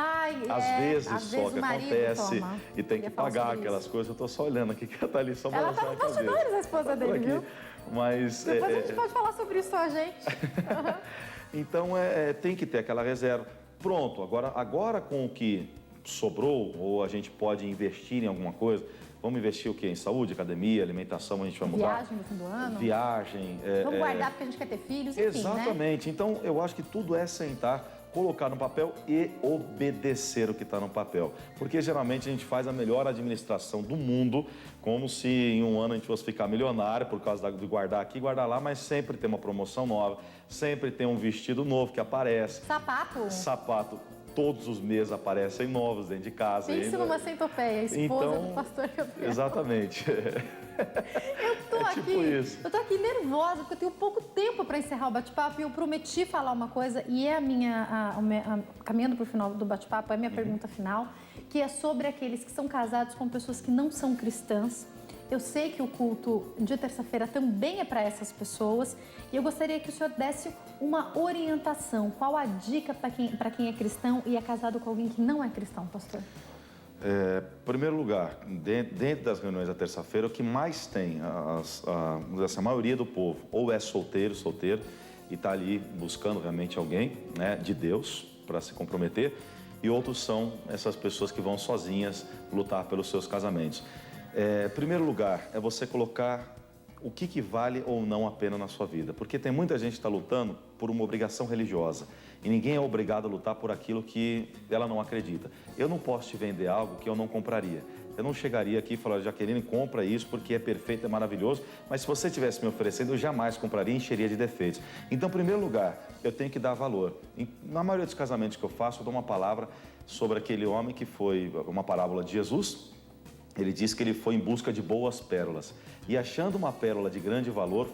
Às vezes só que acontece e tem que pagar aquelas coisas. Eu tô só olhando aqui que ela tá ali só balançando a cabeça. Ela tá nos bastidores, a esposa dele, viu? Mas, depois a gente pode falar sobre isso, a gente. Então, tem que ter aquela reserva. Pronto, agora com o que sobrou, ou a gente pode investir em alguma coisa, vamos investir o quê? Em saúde, academia, alimentação, a gente vai mudar. Viagem no fim do ano. Viagem. Vamos guardar porque a gente quer ter filhos, enfim, exatamente. Né? Então, eu acho que tudo é sentar, colocar no papel e obedecer o que está no papel. Porque, geralmente, a gente faz a melhor administração do mundo, como se em um ano a gente fosse ficar milionário por causa de guardar aqui e guardar lá, mas sempre tem uma promoção nova, sempre tem um vestido novo que aparece. Sapato. Todos os meses aparecem novos dentro de casa. Pense numa centopeia, esposa do pastor Gabriel. Exatamente. Eu tô aqui nervosa, porque eu tenho pouco tempo para encerrar o bate-papo e eu prometi falar uma coisa, e é caminhando para o final do bate-papo, é a minha pergunta final, que é sobre aqueles que são casados com pessoas que não são cristãs. Eu sei que o culto de terça-feira também é para essas pessoas e eu gostaria que o senhor desse uma orientação. Qual a dica para quem é cristão e é casado com alguém que não é cristão, pastor? Em primeiro lugar, dentro das reuniões da terça-feira, o que mais tem, a maioria do povo, ou é solteiro e está ali buscando realmente alguém, né, de Deus para se comprometer, e outros são essas pessoas que vão sozinhas lutar pelos seus casamentos. Em primeiro lugar, é você colocar o que vale ou não a pena na sua vida. Porque tem muita gente que está lutando por uma obrigação religiosa. E ninguém é obrigado a lutar por aquilo que ela não acredita. Eu não posso te vender algo que eu não compraria. Eu não chegaria aqui e falaria, Jaqueline, compra isso porque é perfeito, é maravilhoso. Mas se você tivesse me oferecendo, eu jamais compraria e encheria de defeitos. Então, em primeiro lugar, eu tenho que dar valor. Na maioria dos casamentos que eu faço, eu dou uma palavra sobre aquele homem que foi uma parábola de Jesus, ele diz que ele foi em busca de boas pérolas. E achando uma pérola de grande valor,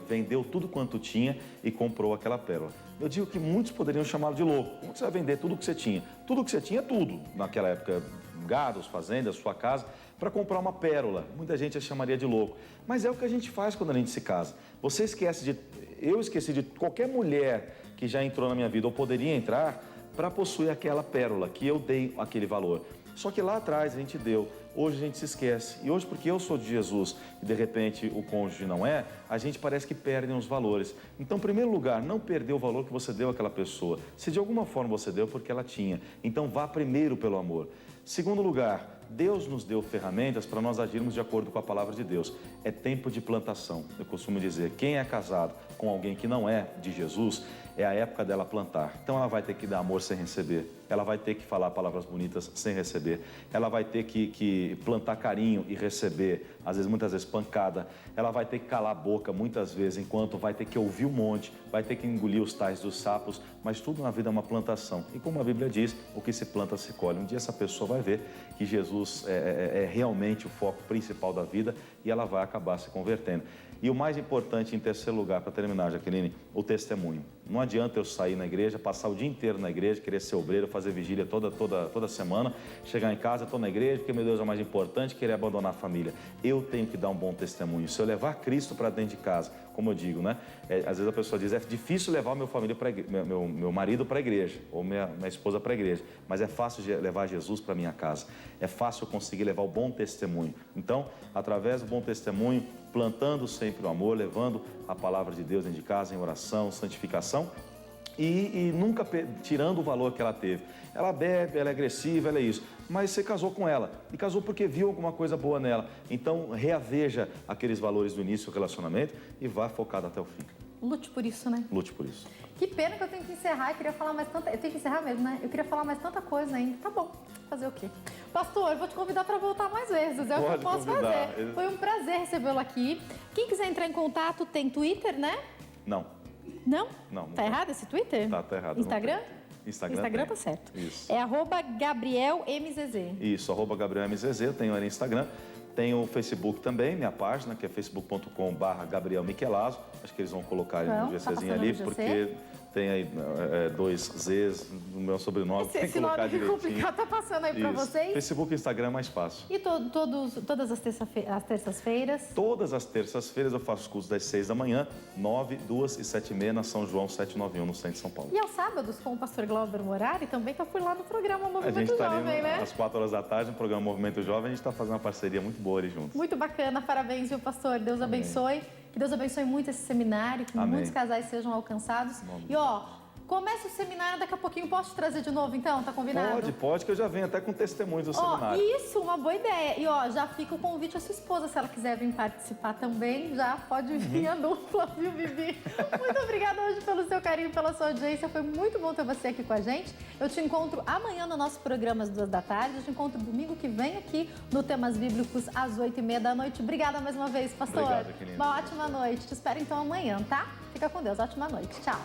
vendeu tudo quanto tinha e comprou aquela pérola. Eu digo que muitos poderiam chamá-lo de louco. Como você vai vender tudo o que você tinha? Tudo o que você tinha, tudo. Naquela época, gados, fazendas, sua casa, para comprar uma pérola. Muita gente a chamaria de louco. Mas é o que a gente faz quando a gente se casa. Você esquece de... Eu esqueci de qualquer mulher que já entrou na minha vida ou poderia entrar para possuir aquela pérola que eu dei aquele valor. Só que lá atrás a gente deu, hoje a gente se esquece. E hoje, porque eu sou de Jesus e de repente o cônjuge não é, a gente parece que perde os valores. Então, em primeiro lugar, não perder o valor que você deu àquela pessoa. Se de alguma forma você deu, porque ela tinha. Então, vá primeiro pelo amor. Segundo lugar, Deus nos deu ferramentas para nós agirmos de acordo com a palavra de Deus. É tempo de plantação. Eu costumo dizer, quem é casado com alguém que não é de Jesus, é a época dela plantar. Então ela vai ter que dar amor sem receber, ela vai ter que falar palavras bonitas sem receber, ela vai ter que plantar carinho e receber, às vezes, muitas vezes pancada, ela vai ter que calar a boca muitas vezes, enquanto vai ter que ouvir um monte, vai ter que engolir os tais dos sapos, mas tudo na vida é uma plantação. E como a Bíblia diz, o que se planta se colhe. Um dia essa pessoa vai ver que Jesus é realmente o foco principal da vida e ela vai acabar se convertendo. E o mais importante, em terceiro lugar, para terminar, Jaqueline, o testemunho. Não adianta eu sair na igreja, passar o dia inteiro na igreja, querer ser obreiro, fazer vigília toda semana, chegar em casa, estou na igreja, porque meu Deus é mais importante, querer abandonar a família. Eu tenho que dar um bom testemunho. Se eu levar Cristo para dentro de casa, como eu digo, né? Às vezes a pessoa diz, é difícil levar meu marido para a igreja, ou minha esposa para a igreja, mas é fácil levar Jesus para minha casa. É fácil eu conseguir levar o bom testemunho. Então, através do bom testemunho, plantando sempre o amor, levando a palavra de Deus dentro de casa, em oração, santificação, e nunca tirando o valor que ela teve. Ela bebe, ela é agressiva, ela é isso. Mas você casou com ela, e casou porque viu alguma coisa boa nela. Então, reaveja aqueles valores do início do relacionamento e vá focado até o fim. Lute por isso, né? Lute por isso. Que pena que eu tenho que encerrar, eu queria falar mais tanta... Eu tenho que encerrar mesmo, né? Eu queria falar mais tanta coisa ainda. Tá bom, fazer o quê? Pastor, eu vou te convidar para voltar mais vezes, é o que eu posso fazer. Foi um prazer recebê-lo aqui. Quem quiser entrar em contato, tem Twitter, né? Não. Não? Não. Tá errado esse Twitter? Tá errado. Instagram? Instagram tá certo. Isso. É @GabrielMZZ. Isso, @GabrielMZZ, eu tenho ali no Instagram. Tem o Facebook também, minha página, que é facebook.com/Gabriel Michelazzo. Acho que eles vão colocar no GCzinho ali, porque tem aí 2 Zs no meu sobrenome. Esse nome que complicado tá passando aí para vocês. Facebook e Instagram é mais fácil. E todas as terças-feiras? Todas as terças-feiras eu faço os cursos das 6 da manhã, 9, 2 e 7h30 na São João 791, no centro de São Paulo. E aos sábados, com o pastor Glauber Morari, também tá por lá no programa Movimento Jovem, né? Às 4 horas da tarde, no programa Movimento Jovem, a gente está fazendo uma parceria muito boa ali juntos. Muito bacana, parabéns, viu, pastor? Deus abençoe. Que Deus abençoe muito esse seminário, que muitos casais sejam alcançados. E ó, começa o seminário, daqui a pouquinho posso te trazer de novo, então? Tá combinado? Pode, que eu já venho até com testemunhos do seminário. Isso, uma boa ideia. E ó, já fica o convite à sua esposa, se ela quiser vir participar também, já pode vir a dupla, viu, Bibi? Muito obrigada hoje pelo seu carinho, pela sua audiência, foi muito bom ter você aqui com a gente. Eu te encontro amanhã no nosso programa às 2 da tarde, eu te encontro domingo que vem aqui no Temas Bíblicos às 8h30 da noite. Obrigada mais uma vez, pastor. Obrigado, querida. Uma ótima noite. Te espero então amanhã, tá? Fica com Deus, ótima noite. Tchau.